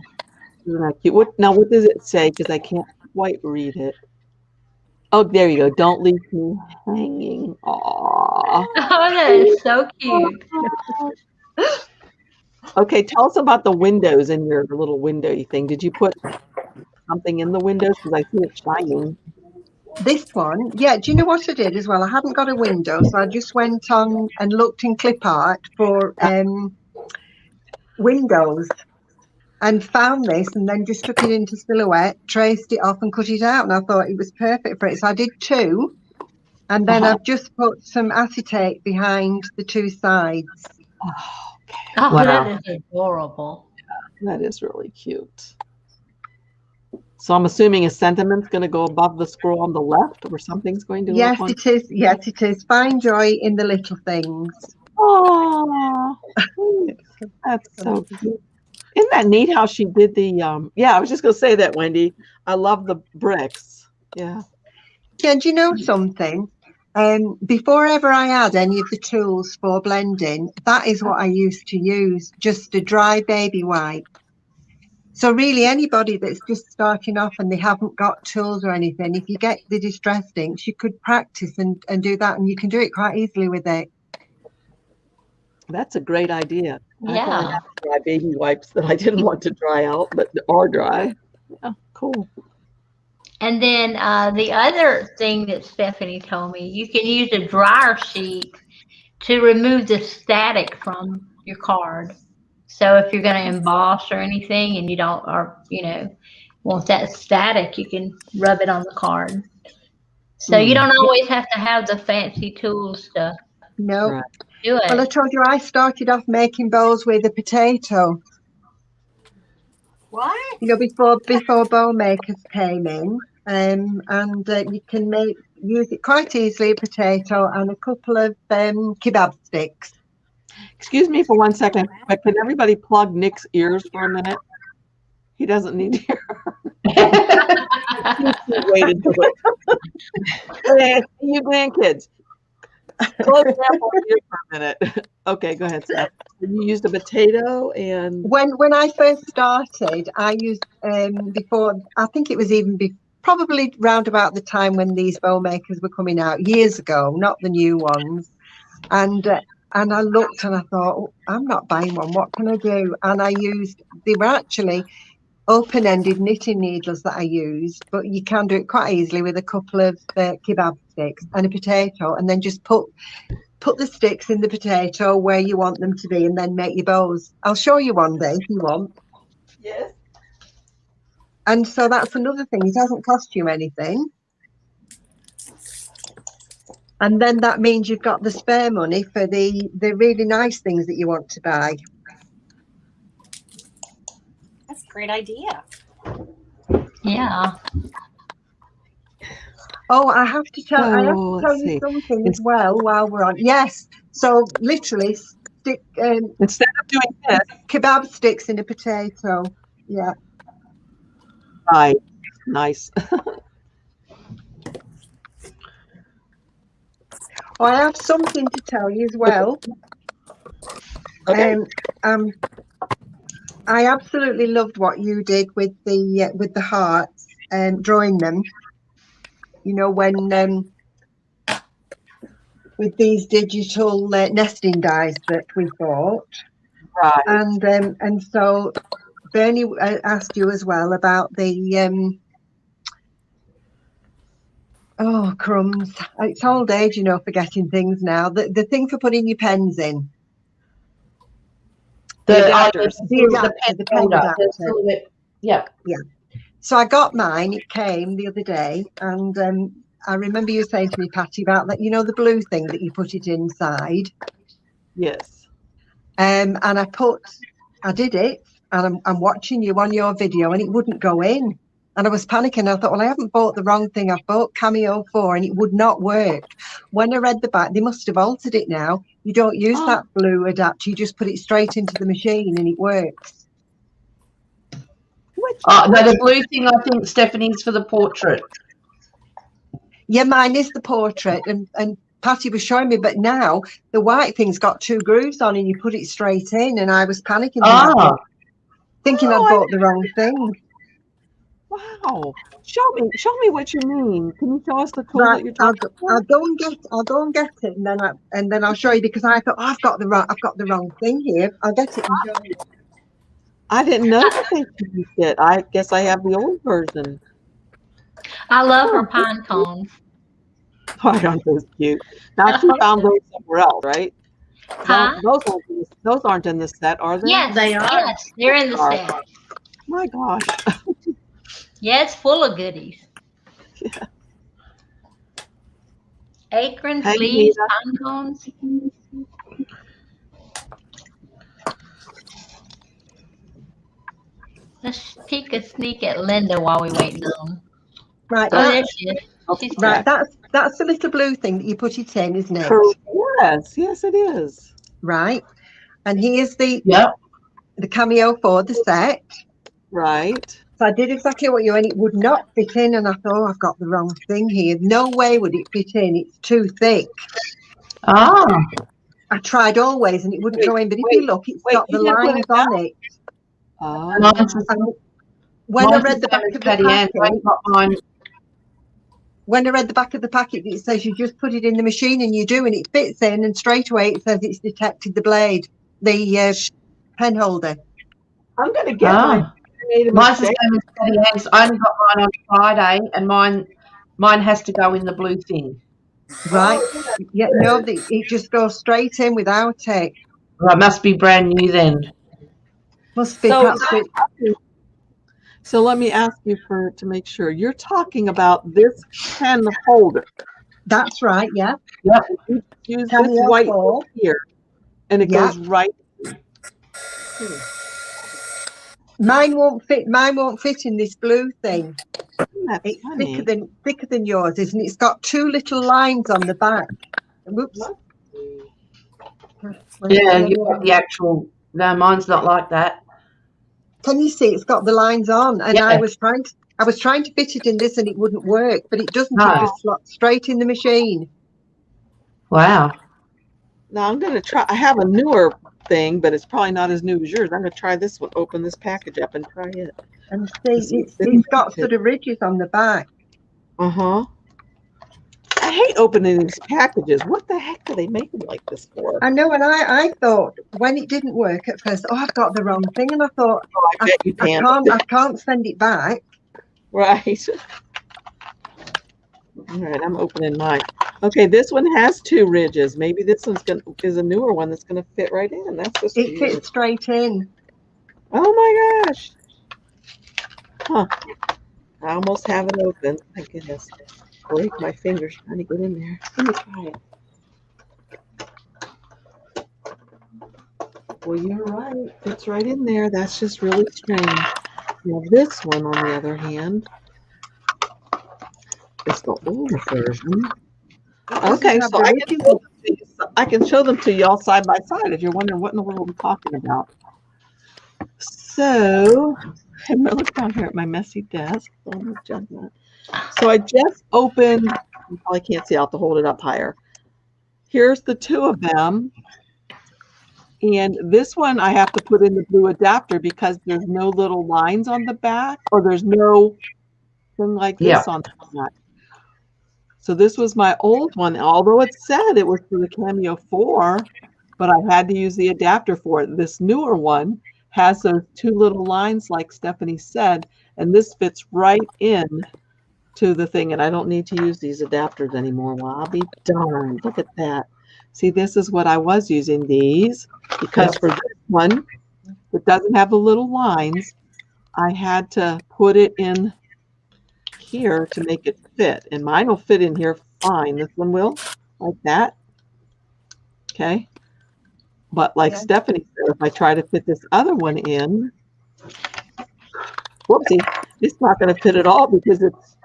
isn't that cute? What does it say? Because I can't quite read it. Oh, there you go. Don't leave me hanging. Aww.
Oh, that is so cute.
Okay, tell us about the windows in your little windowy thing. Did you put something in the windows? Because I see it shining.
This one, yeah, do you know what I did as well? I hadn't got a window, so I just went on and looked in clip art for windows and found this and then just took it into Silhouette, traced it off and cut it out, and I thought it was perfect for it. So I did 2, and then I've just put some acetate behind the 2 sides.
Oh, okay.
Oh,
Wow.
that is adorable.
That is really cute. So I'm assuming a sentiment's going to go above the scroll on the left, or something's going to.
Yes, it is. Yes, it is. Find joy in the little things.
Oh, that's so cute. Isn't that neat how she did the? Yeah, I was just going to say that, Wendy. I love the bricks. Yeah.
Yeah, do you know something? Before ever I had any of the tools for blending, that is what I used to use, just a dry baby wipe. So really anybody that's just starting off and they haven't got tools or anything, if you get the distress inks, you could practice and do that, and you can do it quite easily with it.
That's a great idea.
Yeah.
I have dry baby wipes that I didn't want to dry out, but are dry. Yeah, cool.
And then the other thing that Stephanie told me, you can use a dryer sheet to remove the static from your card. So if you're going to emboss or anything and you don't, or want that static, you can rub it on the card. So you don't always have to have the fancy tools to
No.
do it.
Well, I told you I started off making bowls with a potato.
What?
Before bowl makers came in, and you can use it quite easily, a potato and a couple of kebab sticks.
Excuse me for 1 second, but can everybody plug Nick's ears for a minute? He doesn't need to hear. Waited to it. Hey, you grandkids. Close that ear for a minute. Okay, go ahead, Steph. You used a potato and
When I first started, I used before. I think it was even probably round about the time when these bowl makers were coming out years ago, not the new ones, and I looked and I thought, oh, I'm not buying one. What can I do? And they were actually open-ended knitting needles that I used, but you can do it quite easily with a couple of kebab sticks and a potato, and then just put the sticks in the potato where you want them to be, and then make your bows. I'll show you one day if you want.
yes.
And so that's another thing. It doesn't cost you anything. And then that means you've got the spare money for the really nice things that you want to buy.
That's a great idea.
Yeah.
Oh, I have to tell you
see.
something as well while we're on. Yes. So literally stick
Instead doing this.
Kebab sticks in a potato. Yeah.
Right. Nice.
Oh, I have something to tell you as well.
Okay.
I absolutely loved what you did with the hearts and drawing them. You know, when with these digital nesting dies that we bought,
Right.
and so Bernie asked you as well about the oh crumbs! It's old age, you know, forgetting things now. The thing for putting your pens in.
The
adapters.
The pen adapter.
Yeah.
Yeah. So I got mine. It came the other day, and I remember you saying to me, Patty, about that. You know, the blue thing that you put it inside.
Yes.
And I did it, and I'm watching you on your video, and it wouldn't go in. And I was panicking. I thought, well, I haven't bought the wrong thing. I've bought Cameo 4, and it would not work. When I read the back, they must have altered it now. You don't use that blue adapter. You just put it straight into the machine, and it works.
No, the blue thing, I think, Stephanie's for the portrait.
Yeah, mine is the portrait, and Patty was showing me, but now the white thing's got 2 grooves on, and you put it straight in, and I was panicking, thinking I'd bought the wrong thing.
Wow. Show me what you mean. Can you show us the tool that you're talking about?
I'll go and get it, and then I'll show you, because I thought, I've got the wrong thing here. I'll get it and show you.
I didn't know that they could use it. I guess I have the old version.
I love her pine cones.
Oh, aren't those cute? Now she found those somewhere else, right?
Huh?
Those aren't in the set, are they?
Yes,
They are.
Yes, they're in the set.
My gosh.
Yeah, it's full of goodies.
Yeah.
Acorns,
Hey,
leaves,
Nita.
pine cones. Let's take a sneak at Linda while we wait on them.
Right.
Oh, there she is. She's
Right.
back.
That's the little blue thing that you put it in, isn't it?
Yes, it is.
Right. And here's the Cameo 4, the set.
Right.
So I did exactly what you, and it would not fit in, and I thought, oh, I've got the wrong thing here. No way would it fit in. It's too thick. I tried always, and it wouldn't go in. But if you look, it's got the lines on it. When I read the back of the packet, when I read the back of the packet, it says you just put it in the machine, and you do, and it fits in, and straight away it says it's detected the blade, the pen holder.
I'm going to get mine.
Mine's the same as Patty Ann's. I only got mine on Friday, and mine has to go in the blue thing.
Right. Yeah, no, it just goes straight in without it.
Well, it must be brand new then.
Must be.
So let me ask you to make sure. You're talking about this pen holder.
That's right, yeah.
Yep.
You use this white here, and it goes right.
Mine won't fit in this blue thing. It's
funny.
thicker than yours, isn't it? It's got 2 little lines on the back. Whoops.
Yeah, you've got the actual. No, mine's not like that.
Can you see? It's got the lines on, and I was trying to fit it in this, and it wouldn't work. But it doesn't. It just slots straight in the machine.
Wow.
Now I'm going to try. I have a newer thing, but it's probably not as new as yours. I'm going to try this one. Open this package up and try it.
And see, it's got sort of ridges on the back.
I hate opening these packages. What the heck do they make them like this for?
I know, and I thought when it didn't work at first, I've got the wrong thing, and I thought, I can't send it back.
Right. All right, I'm opening mine. Okay, this one has 2 ridges. Maybe this is a newer one that's going to fit right in. That's just
it fits straight in.
Oh my gosh. Huh. I almost have it open. My goodness. Break my fingers trying to get in there. Let me try it. Well, you're right. It's right in there. That's just really strange. Now, this one, on the other hand, is the older version. Okay, so I can show them to you all side by side if you're wondering what in the world I'm talking about. So, I'm gonna look down here at my messy desk. So I just opened. You probably can't see. I'll have to hold it up higher. Here's the two of them. And this one I have to put in the blue adapter because there's no little lines on the back, or there's no thing like this on the back. So this was my old one, although it said it was for the Cameo 4, but I had to use the adapter for it. This newer one has those two little lines like Stephanie said, and this fits right in to the thing, and I don't need to use these adapters anymore. Well, I'll be darned. Look at that. See, this is what I was using these, because for this one, it doesn't have the little lines. I had to put it in here to make it fit, and mine will fit in here fine. This one will, like that. Okay. But like Stephanie said, if I try to fit this other one in, whoopsie, it's not going to fit at all because it's.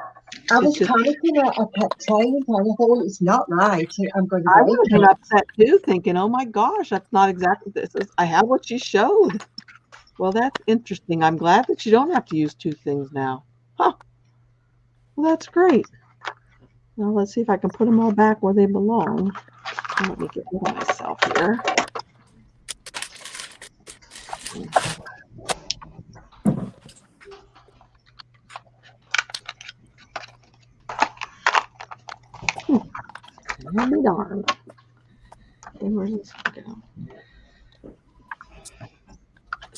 I was panicking. I kept trying, and I thought it's not right. I'm going to.
I would have been upset too, thinking, "Oh my gosh, that's not exactly this. I have what she showed." Well, that's interesting. I'm glad that you don't have to use two things now. Huh. Well, that's great. Now let's see if I can put them all back where they belong. Let me get rid of myself here. Let me darn. Okay, where's this go?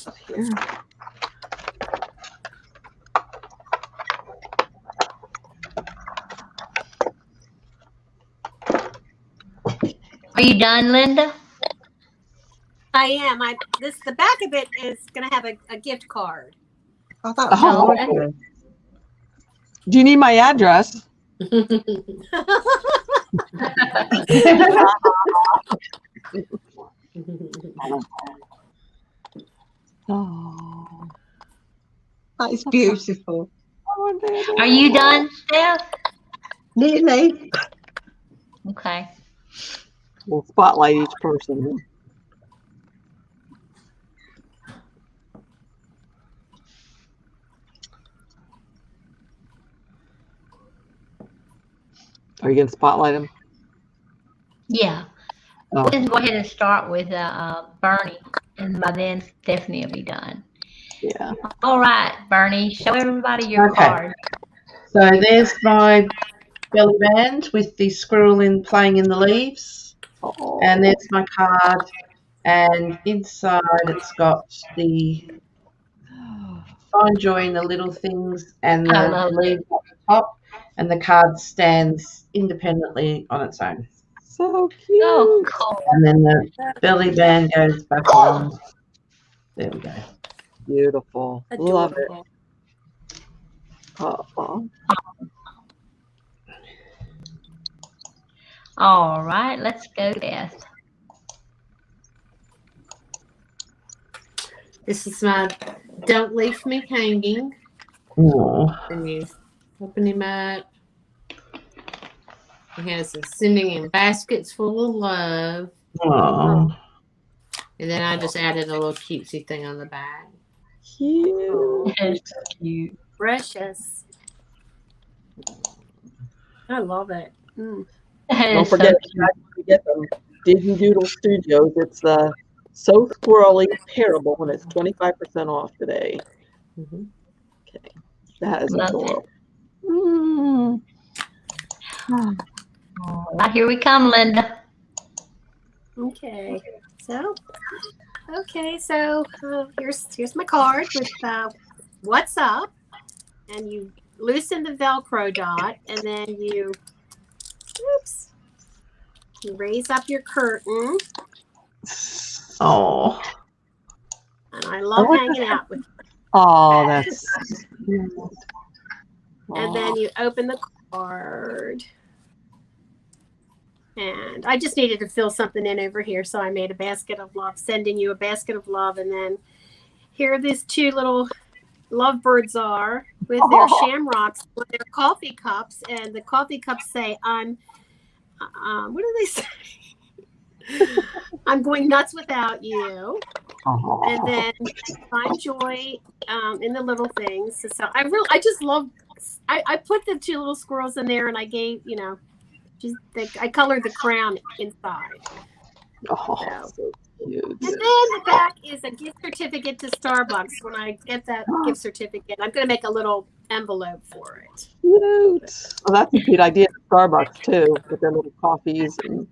Up here.
Are you done, Linda?
I am. The back of it is going to have a gift card.
Oh, that's wonderful.
Do you need my address? Oh,
That's beautiful.
Are you done, Steph?
Nearly.
Okay.
We'll spotlight each person. Are you going to spotlight them?
Yeah.
Oh.
Let's go ahead and start with Bernie, and by then Stephanie will be done.
Yeah.
All right, Bernie, show everybody your card.
So there's my belly band with the squirrel playing in the leaves.
Oh.
And there's my card. And inside it's got the find joy in the little things and the leaves at the top. And the card stands independently on its own.
So cute.
Oh, cool.
And then the belly band goes back on. There we go.
Beautiful. Love it.
Adorable.
Oh.
All right, let's go, Beth.
This is my Don't Leave Me Hanging.
Oh.
And you open him up. He has a sending in baskets full of love.
Oh.
And then I just added a little cutesy thing on the back.
Cute.
It's cute.
Precious. I love it.
Don't forget, to get them. Digi Doodle Studios. It's So Squirrely Terrible when it's 25% off today.
Mm-hmm.
Okay. That is
Love
adorable.
All right, here we come, Linda.
Okay. So here's my card with what's up, and you loosen the Velcro dot, and then you raise up your curtain.
Oh.
And I love hanging out with her.
Oh, that's.
And then you open the card. And I just needed to fill something in over here, so I made a basket of love, sending you a basket of love. And then here these two little lovebirds are with their shamrocks, with their coffee cups. And the coffee cups say, what do they say? I'm going nuts without you.
Oh.
And then find joy in the little things. So I just love. I put the two little squirrels in there, and I gave I colored the crown inside.
Oh, so cute.
And then the back is a gift certificate to Starbucks. When I get that gift certificate, I'm going to make a little envelope for it.
Cute. Well, that's a cute idea at Starbucks too, with their little coffees, and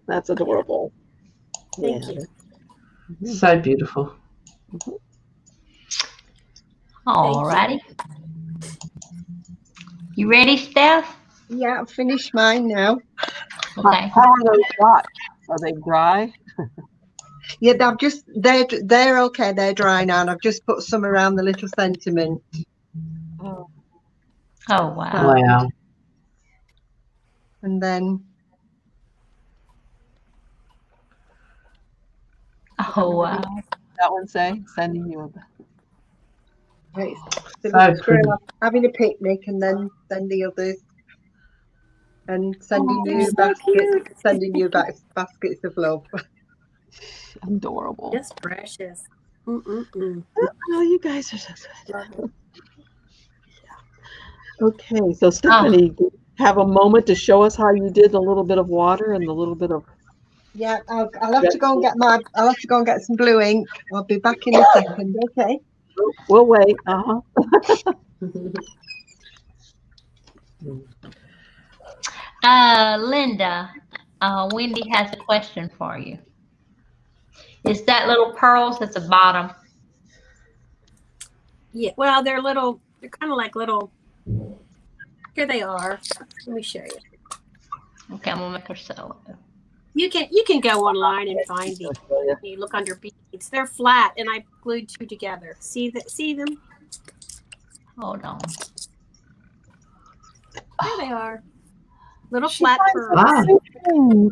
that's adorable.
Thank you.
So beautiful.
All righty. You ready, Steph?
Yeah, I've finished mine now.
Okay.
How are those dots? Are they dry?
Yeah, they're okay. They're dry now, and I've just put some around the little sentiment.
Oh,
Oh, wow.
Wow.
And then
Oh, wow.
that one say sending you a.
it's the
So
little squirrel
pretty.
having a picnic, and then the others, and sending
they're
you
so
baskets,
cute.
sending you baskets of love.
Adorable.
Just precious. Mm-mm-mm.
Oh, you guys are so good. Okay, so Stephanie, do you have a moment to show us how you did a little bit of water and a little bit of.
Yeah, I'll have to go and get some blue ink. I'll be back in a second. Okay.
We'll wait.
Linda, Wendy has a question for you. Is that little pearls at the bottom?
Yeah. Well, they're little. They're kind of like little. Here they are. Let me show you.
Okay, I'm gonna make her sell it.
You can go online and find these. You look under beads. They're flat, and I glued two together. See them?
Hold on.
There they are. Little flat pearls.
Wow.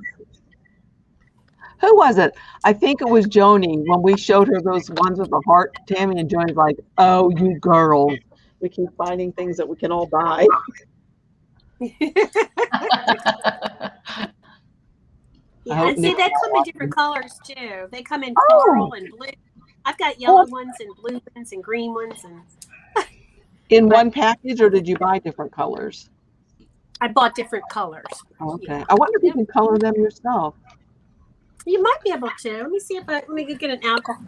Who was it? I think it was Joni when we showed her those ones with the heart. Tammy and Joni's like, "Oh, you girls, we keep finding things that we can all buy."
Yeah, and see, they come in different colors too. They come in coral and blue. I've got yellow ones and blue ones and green ones. And
In one package, or did you buy different colors?
I bought different colors.
Okay.
Yeah.
I wonder if you can color them yourself.
You might be able to. Let me see if let me go get an alcohol.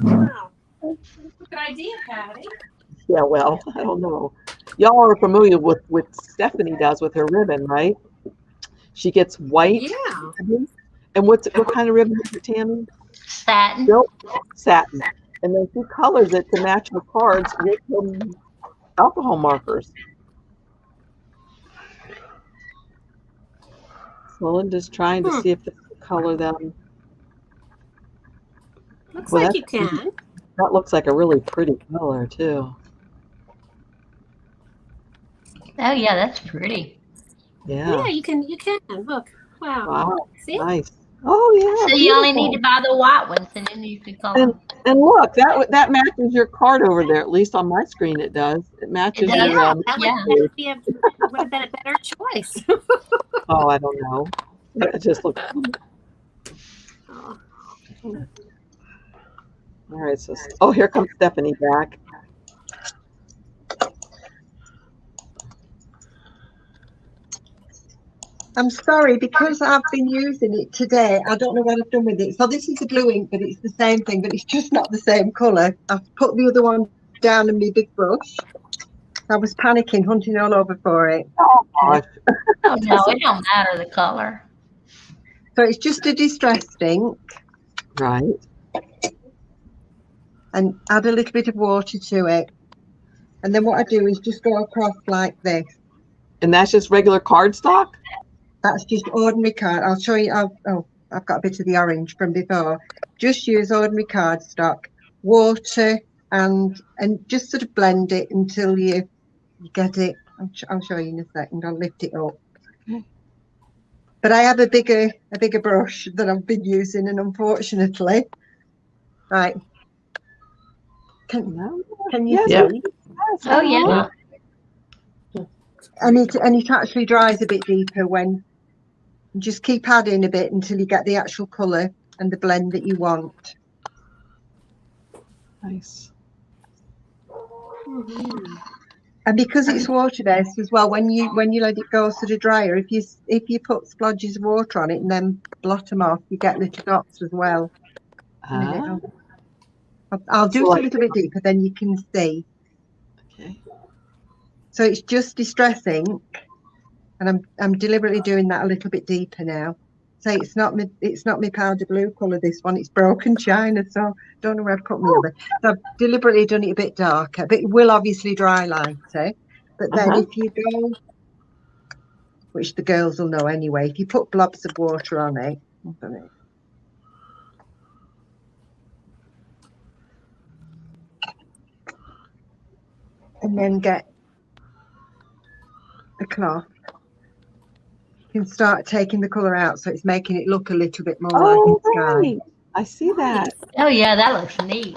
Wow. Good idea, Patty.
Yeah, well, I don't know. Y'all are familiar with what Stephanie does with her ribbon, right? She gets white.
Yeah.
ribbon. And what kind of ribbon is it, Tammy?
Satin.
Silk satin. And then she colors it to match her cards with some alcohol markers. So Linda's trying to see if they can color them.
Looks
Well,
like you can.
That looks like a really pretty color too.
Oh yeah, that's pretty.
Yeah.
Yeah, you can. Look. Wow.
Wow.
See?
Nice. Oh yeah.
So you only
beautiful.
need to buy the white ones, and then you can color.
And look, that matches your card over there. At least on my screen, it does. It matches
does?
your.
Yeah, that
yeah.
would have been a better choice.
Oh, I don't know. It just looks.
Oh.
All right. So, here comes Stephanie back.
I'm sorry, because I've been using it today, I don't know what I've done with it. So this is the blue ink, but it's the same thing, but it's just not the same colour. I've put the other one down in my big brush. I was panicking, hunting all over for it.
Oh gosh.
Oh no, it don't matter the color.
So it's just a distressed ink,
Right.
and add a little bit of water to it. And then what I do is just go across like this.
And that's just regular cardstock?
That's just ordinary card. I'll show you. I've got a bit of the orange from before. Just use ordinary cardstock, water, and just sort of blend it until you get it. I'll show you in a second. I'll lift it up. But I have a bigger brush that I've been using, and unfortunately, right. Can you
Yes.
see?
Oh yeah.
And it actually dries a bit deeper when Just keep adding a bit until you get the actual colour and the blend that you want.
Nice.
And because it's water based as well, when you let it go to the dryer, if you put splodges of water on it and then blot them off, you get little dots as well. I'll do it a little bit deeper, then you can see.
Okay.
So it's just Distress ink, and I'm deliberately doing that a little bit deeper now. So it's not my powder blue colour, this one, it's broken china, so don't know where I've put my other. So I've deliberately done it a bit darker, but it will obviously dry lighter. But then if you go, which the girls will know anyway, if you put blobs of water on it, and then get a cloth, you can start taking the colour out, so it's making it look a little bit more like the sky.
Right. I see that.
Oh yeah, that looks neat.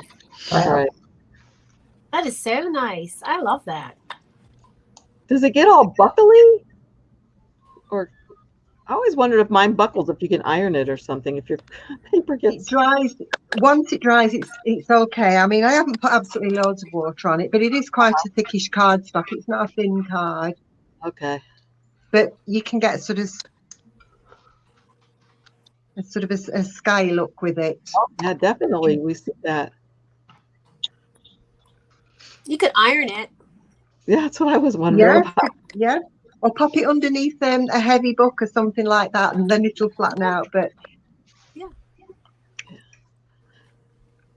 All right.
That is so nice. I love that.
Does it get all buckly? Or I always wondered if mine buckles if you can iron it or something. If your paper gets
dries, once it dries, it's okay. I mean, I haven't put absolutely loads of water on it, but it is quite a thickish cardstock. It's not a thin card.
Okay.
But you can get sort of a sky look with it.
Oh, yeah, definitely. We see that.
You could iron it.
Yeah, that's what I was wondering about.
Yeah. Or pop it underneath a heavy book or something like that, and then it'll flatten out. But
yeah.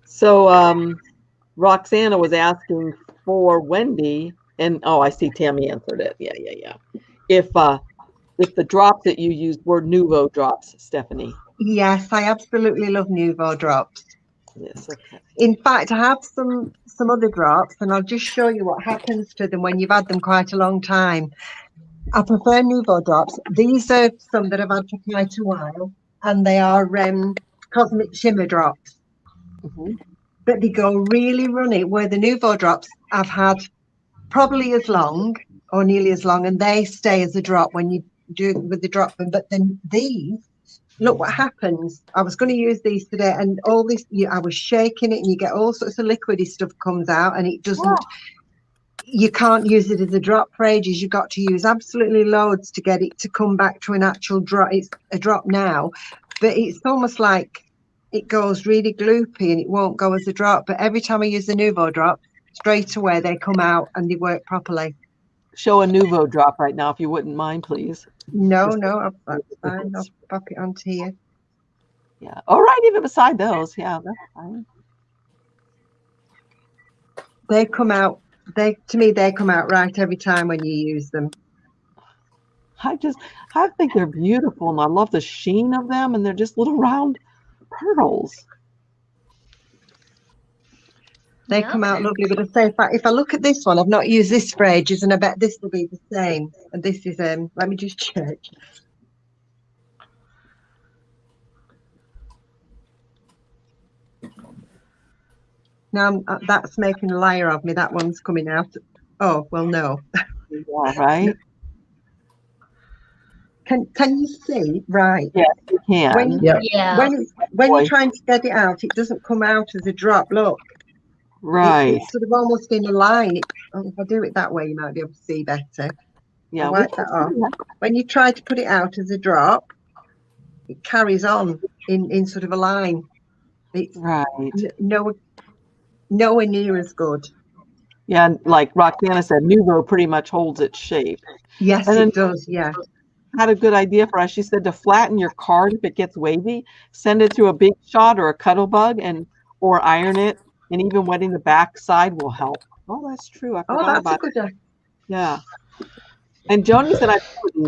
So Roxana was asking for Wendy, and I see Tammy answered it. Yeah. If the drops that you used were Nuvo drops, Stephanie.
Yes, I absolutely love Nuvo drops.
Yes. Okay.
In fact, I have some other drops, and I'll just show you what happens to them when you've had them quite a long time. I prefer Nuvo drops. These are some that I've had for quite a while, and they are Cosmic Shimmer drops. But they go really runny, where the Nuvo drops I've had probably as long or nearly as long, and they stay as a drop when you do it with the drop. But then these, look what happens. I was going to use these today, and all this, I was shaking it, and you get all sorts of liquidy stuff comes out, and it doesn't. You can't use it as a drop for ages. You've got to use absolutely loads to get it to come back to an actual drop. It's a drop now, but it's almost like it goes really gloopy and it won't go as a drop. But every time I use the Nuvo drop, straight away they come out and they work properly.
Show a Nuvo drop right now, if you wouldn't mind, please.
No, that's fine. I'll pop it onto here.
Yeah. All right, even beside those. Yeah, that's fine.
They come out. To me, they come out right every time when you use them.
I think they're beautiful, and I love the sheen of them, and they're just little round pearls.
They come out lovely. But I say, if I look at this one, I've not used this for ages, and I bet this will be the same. And this is let me just check. Now that's making a liar of me. That one's coming out. Oh well, no.
Yeah, right.
Can you see? Right.
Yes, you can.
When you're trying to get it out, it doesn't come out as a drop. Look.
Right.
It's sort of almost in a line. If I do it that way, you might be able to see better.
Yeah.
Wipe that off. When you try to put it out as a drop, it carries on in sort of a line. It's
right.
Nowhere near as good.
Yeah, like Roxana said, Nuvo pretty much holds its shape.
Yes, it does. Yeah.
Had a good idea for us. She said to flatten your card if it gets wavy, send it through a big shot or a cuddle bug, or iron it, and even wetting the back side will help. Oh, that's true. I forgot about
a good idea.
Yeah. And Joni said,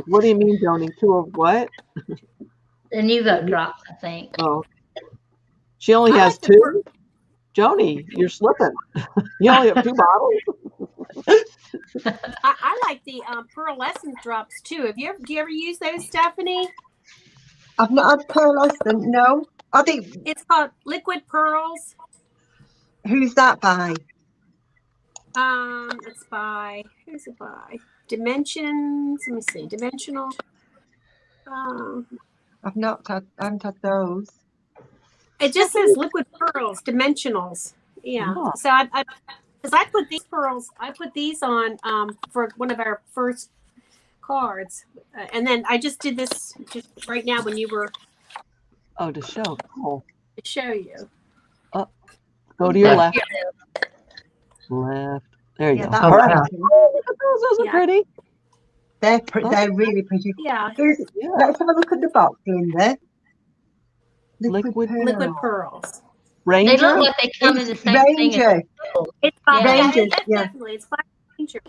what do you mean, Joni? Two of what?
The Nuvo drops, I think.
Oh. She only has two? Joni, you're slipping. You only have 2 bottles?
I like the pearlescent drops too. Do you ever use those, Stephanie?
I've not had pearlescent, no.
It's called Liquid Pearls.
Who's that by?
Who's it by? Dimensions. Let me see. Dimensional.
I've not had, I haven't had those.
It just says liquid pearls, dimensionals. Yeah.
Oh.
So because I put these pearls, I put these on for one of our first cards, and then I just did this just right now when you were
to show. Cool.
to show you.
Go to your left. Left. There you
Yeah,
go.
that
All
was
right.
pretty.
Oh, look at those. Those are
Yeah.
pretty.
They're really pretty.
Yeah.
Yeah.
Let's have a look at the box, Linda.
Liquid
Liquid pearls.
They
Ranger.
look like they come in the
It's
same thing.
Ranger.
It's
Yeah.
Ranger,
that's
yeah.
definitely it's by Ranger.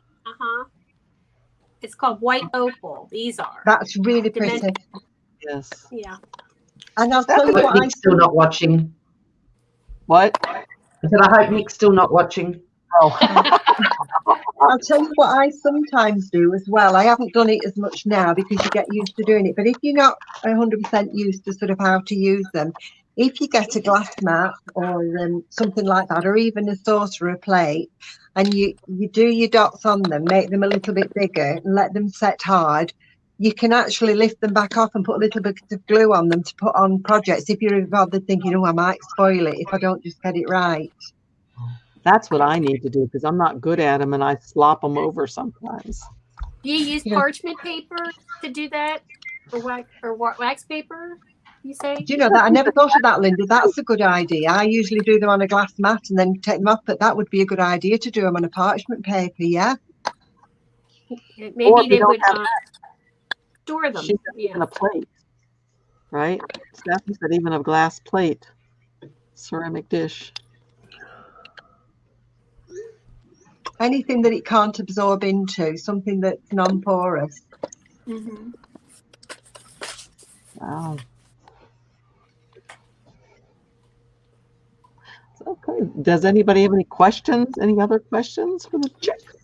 It's called white opal. These are.
That's really pretty.
Dimension.
Yes.
Yeah.
And I'll tell you
I hope
what I
Nick's still not watching.
What?
I said, I hope Nick's still not watching.
Oh.
I'll tell you what I sometimes do as well. I haven't done it as much now because you get used to doing it. But if you're not 100% used to sort of how to use them, if you get a glass mat or something like that, or even a saucer or a plate, and you do your dots on them, make them a little bit bigger and let them set hard, you can actually lift them back off and put a little bit of glue on them to put on projects if you're rather thinking, oh, I might spoil it if I don't just get it right.
That's what I need to do because I'm not good at them and I slop them over sometimes.
Do you use
Yeah.
parchment paper to do that, or wax paper? You say?
Do you know that? I never thought of that, Linda. That's a good idea. I usually do them on a glass mat and then take them off, but that would be a good idea to do them on a parchment paper, yeah?
Or
Maybe
if
they
you
would
don't have
store them.
She said even a plate, right? Stephanie said even a glass plate, ceramic dish.
Anything that it can't absorb into, something that's non-porous.
Mm-hmm.
Wow. Okay. Does anybody have any questions? Any other questions for the chicks?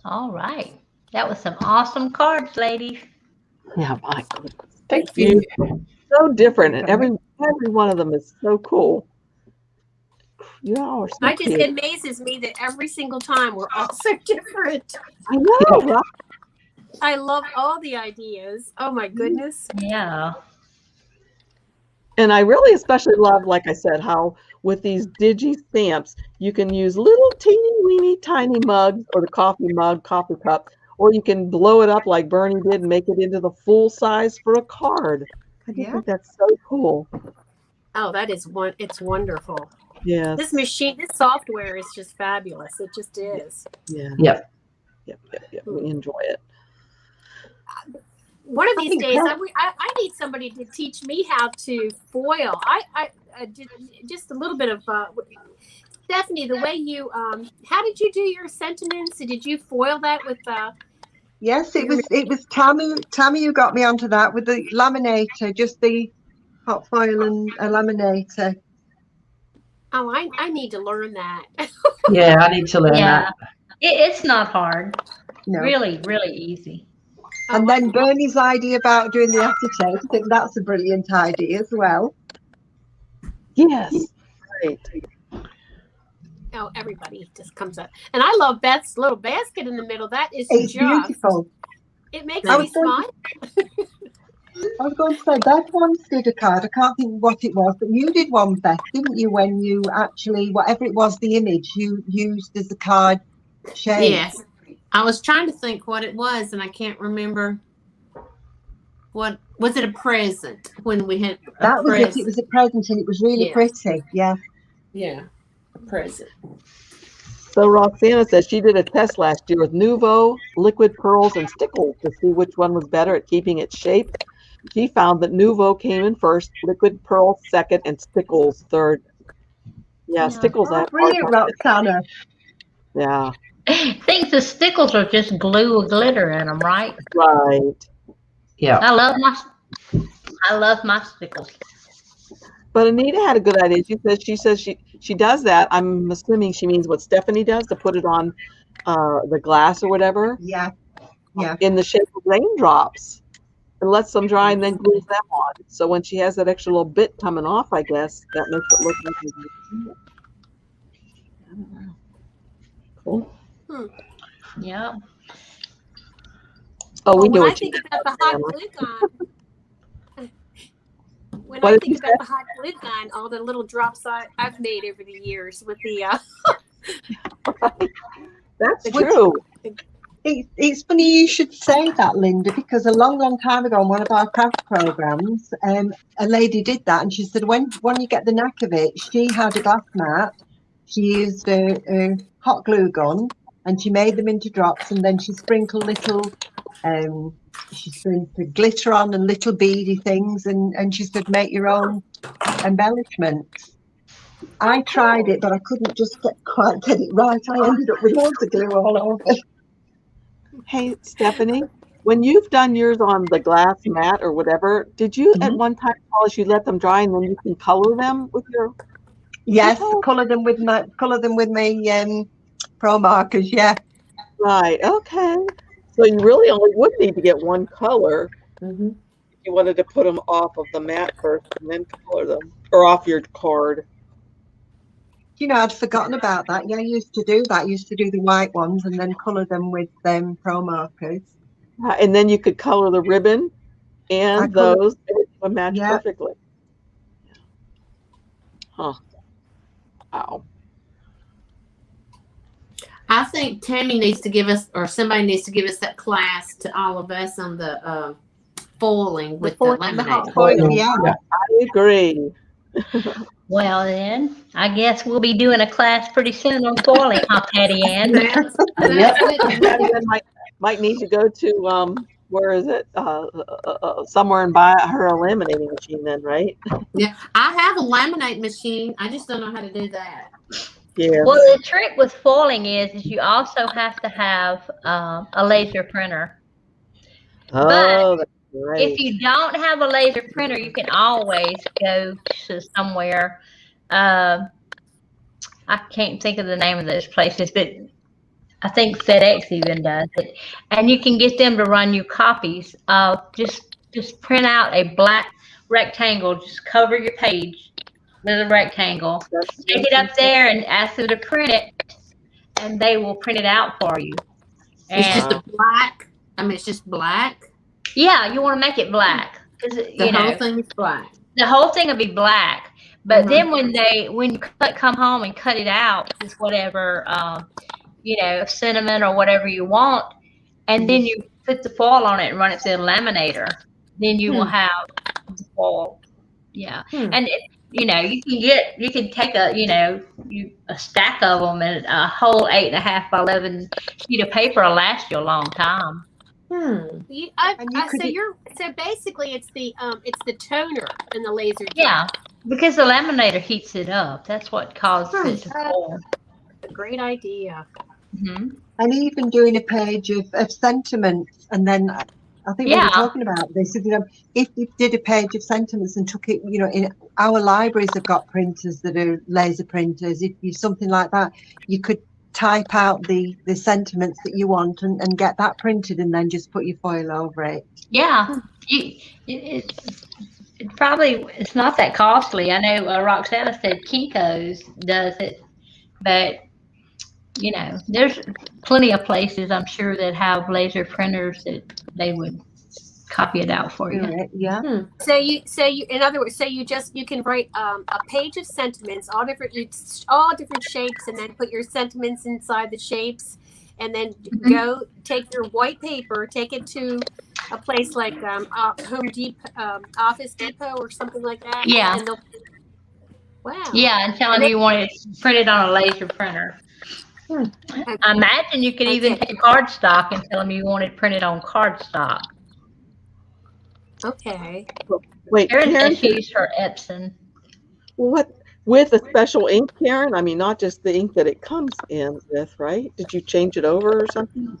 All right. That was some awesome cards, ladies.
Yeah, my goodness.
Thank you.
So different, and every one of them is so cool. You all are so
I just
cute.
it amazes me that every single time we're all so different.
I know, right?
I love all the ideas. Oh my goodness.
Yeah.
And I really especially love, like I said, how with these Digi stamps, you can use little teeny weeny tiny mugs or the coffee mug, coffee cup, or you can blow it up like Bernie did and make it into the full size for a card. I just think that's so cool.
Oh, that is it's wonderful.
Yeah.
This machine, this software is just fabulous. It just is.
Yeah.
Yep.
Yep. We enjoy it.
One of these days, I need somebody to teach me how to foil. I did just a little bit of Stephanie. The way you how did you do your sentiments? Did you foil that with
Yes, it was Tammy who got me onto that with the laminator, just the hot foil and a laminator.
Oh, I need to learn that.
Yeah, I need to learn
Yeah.
that.
It's not hard.
No.
Really, really easy.
And then Bernie's idea about doing the acetate, I think that's a brilliant idea as well.
Yes. Great.
Oh, everybody just comes up. And I love Beth's little basket in the middle. That is
It's
just
beautiful.
It makes
I
me
was going
smile.
I was going to say, Beth once did a card. I can't think what it was, but you did one, Beth, didn't you? When you actually, whatever it was, the image you used as a card shape.
Yes. I was trying to think what it was, and I can't remember. What was it? A present when we had a
That was
present?
it. It was a present, and it was really
Yes.
pretty. Yeah.
Yeah, a present.
So Roxana says she did a test last year with Nuvo, liquid pearls, and stickles to see which one was better at keeping its shape. She found that Nuvo came in first, liquid pearls second, and stickles third. Yeah, stickles. I
Oh,
have
brilliant, Roxana.
Yeah.
Thinks the stickles are just glue or glitter in them, right?
Right.
Yeah.
I love my stickles.
But Anita had a good idea. She says she does that. I'm assuming she means what Stephanie does to put it on the glass or whatever.
Yeah. Yeah.
In the shape of raindrops. And lets them dry and then glues them on. So when she has that extra little bit coming off, I guess that makes it look like Cool.
Yeah.
Oh, we
Well,
knew
when I
what you
think
meant.
about the hot glue gun, when
What
I
did
think
you
about the hot glue gun, all the little drops I've made over the years with the
That's
Which-
true.
It's funny you should say that, Linda, because a long time ago on one of our craft programs, a lady did that, and she said when you get the knack of it, she had a glass mat, she used a hot glue gun, and she made them into drops, and then she sprinkled little, she sprinkled glitter on and little beady things, and she said make your own embellishments. I tried it, but I couldn't just quite get it right. I ended up with loads of glue all over.
Hey, Stephanie, when you've done yours on the glass mat or whatever, did you at one time tell us you let them dry and then you can color them with your?
Yes, colour them with my pro markers. Yeah.
Right. Okay. So you really only would need to get one color if you wanted to put them off of the mat first and then color them, or off your card.
You know, I'd forgotten about that. Yeah, I used to do that. I used to do the white ones and then colour them with pro markers.
And then you could color the ribbon and those, and it would match perfectly. Huh. Wow.
I think Tammy needs to give us, or somebody needs to give us that class to all of us on the foiling with the laminate.
Yeah,
I agree.
Well, then, I guess we'll be doing a class pretty soon on foiling, huh, Patty Ann?
Might need to go to where is it? Somewhere and buy her a laminating machine then, right?
Yeah, I have a laminate machine. I just don't know how to do that.
Yeah.
Well, the trick with foiling is you also have to have a laser printer.
Oh,
but
that's right.
if you don't have a laser printer, you can always go to somewhere. I can't think of the name of those places, but I think FedEx even does it. And you can get them to run you copies of just print out a black rectangle, just cover your page with a rectangle. Take it up there and ask them to print it, and they will print it out for you.
It's just a black. I mean, it's just black.
Yeah, you want to make it black because
The whole thing is black.
The whole thing will be black. But then when you come home and cut it out, just whatever, cinnamon or whatever you want, and then you put the foil on it and run it through the laminator, then you will have the foil. Yeah, and you can take a stack of them, and a whole 8.5 by 11 sheet of paper will last you a long time.
So basically it's the toner and the laser.
Yeah, because the laminator heats it up. That's what causes it to form.
A great idea.
And even doing a page of sentiments, and then I think we were talking about this. If you did a page of sentiments and took it, in our libraries have got printers that are laser printers. If you something like that, you could type out the sentiments that you want and get that printed, and then just put your foil over it.
Yeah, it's not that costly. I know Roxana said Kinko's does it, but there's plenty of places I'm sure that have laser printers that they would copy it out for you.
Yeah.
So you in other words, you can write a page of sentiments, all different shapes, and then put your sentiments inside the shapes, and then go take your white paper, take it to a place like Home Depot, Office Depot, or something like that.
Yeah.
And wow.
Yeah, and tell them you want it printed on a laser printer. I imagine you could even take cardstock and tell them you want it printed on cardstock.
Okay.
Wait, Karen,
she used her Epson.
What, with a special ink, Karen? I mean, not just the ink that it comes in with, right? Did you change it over or something?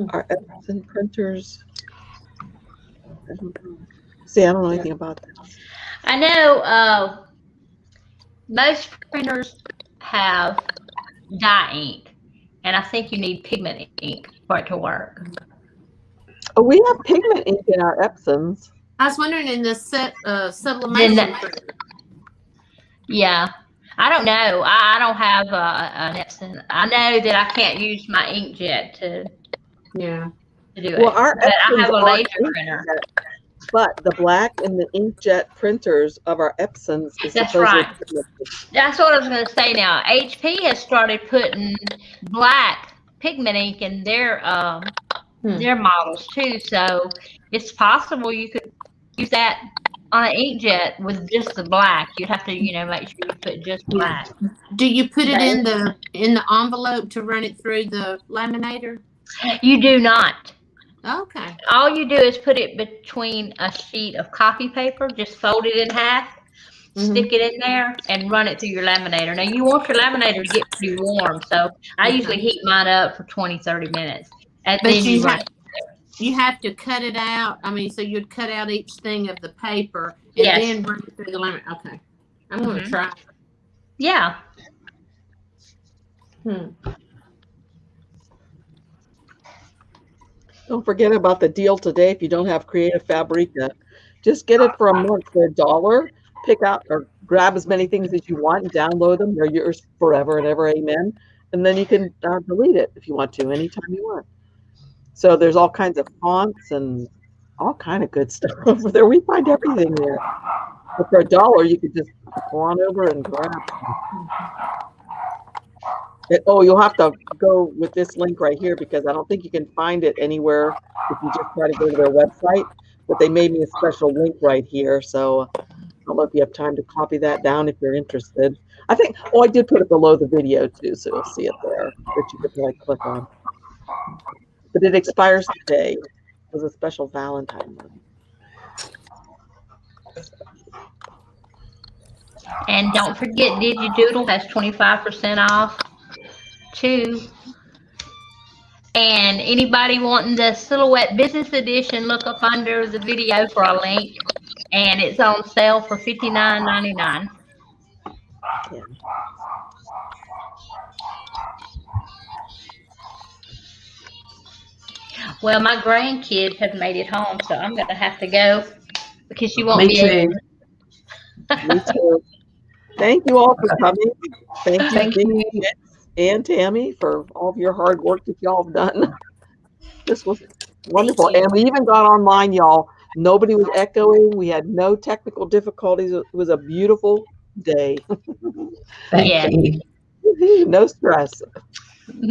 Our Epson printers. I don't know anything about that.
I know most printers have dye ink, and I think you need pigment ink for it to work.
Oh, we have pigment ink in our Epsons.
I was wondering in the sublimation.
Yeah. I don't know. I don't have an Epson. I know that I can't use my inkjet to
Yeah.
do it,
Well, our
but I
Epsons
have a
aren't
laser printer.
inkjet, but the black and the inkjet printers of our Epsons is
That's
supposedly
right. That's what I was going to say now. HP has started putting black pigment ink in their models too. So it's possible you could use that on an inkjet with just the black. You'd have to, make sure you put just black.
Do you put it in the envelope to run it through the laminator?
You do not.
Okay.
All you do is put it between a sheet of copy paper, just fold it in half, stick it in there, and run it through your laminator. Now, you want your laminator to get pretty warm, so I usually heat mine up for 20, 30 minutes. And
But
then
you have to cut it out. I mean, so you'd cut out each thing of the paper and
Yes.
then run it through the laminator. Okay. I'm going to try.
Yeah.
Don't forget about the deal today. If you don't have Creative Fabrica, just get it for a month for $1. Pick out or grab as many things as you want and download them. They're yours forever and ever. Amen. And then you can delete it if you want to anytime you want. So there's all kinds of fonts and all kind of good stuff over there. We find everything there. But for $1, you could just go on over and grab it. Oh, you'll have to go with this link right here because I don't think you can find it anywhere if you just try to go to their website. But they made me a special link right here. So I don't know if you have time to copy that down if you're interested. I think, I did put it below the video too, so you'll see it there that you could click on. But it expires today. It was a special Valentine one.
And don't forget, Digi Doodle has 25% off too. And anybody wanting the Silhouette Business Edition, look up under the video for a link. And it's on sale for $59.99.
Yeah.
Well, my grandkids have made it home, so I'm going to have to go because you won't
Me
be able
too.
Me too. Thank you all for coming. Thank you,
you.
and Tammy, for all of your hard work that y'all have done. This was wonderful. And we even got online, y'all. Nobody was echoing. We had no technical difficulties. It was a beautiful day.
Thank you.
No stress.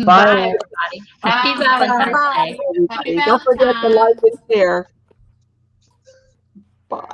Bye, everybody. Happy Valentine's Day.
Everybody. Don't forget to like and share. Bye.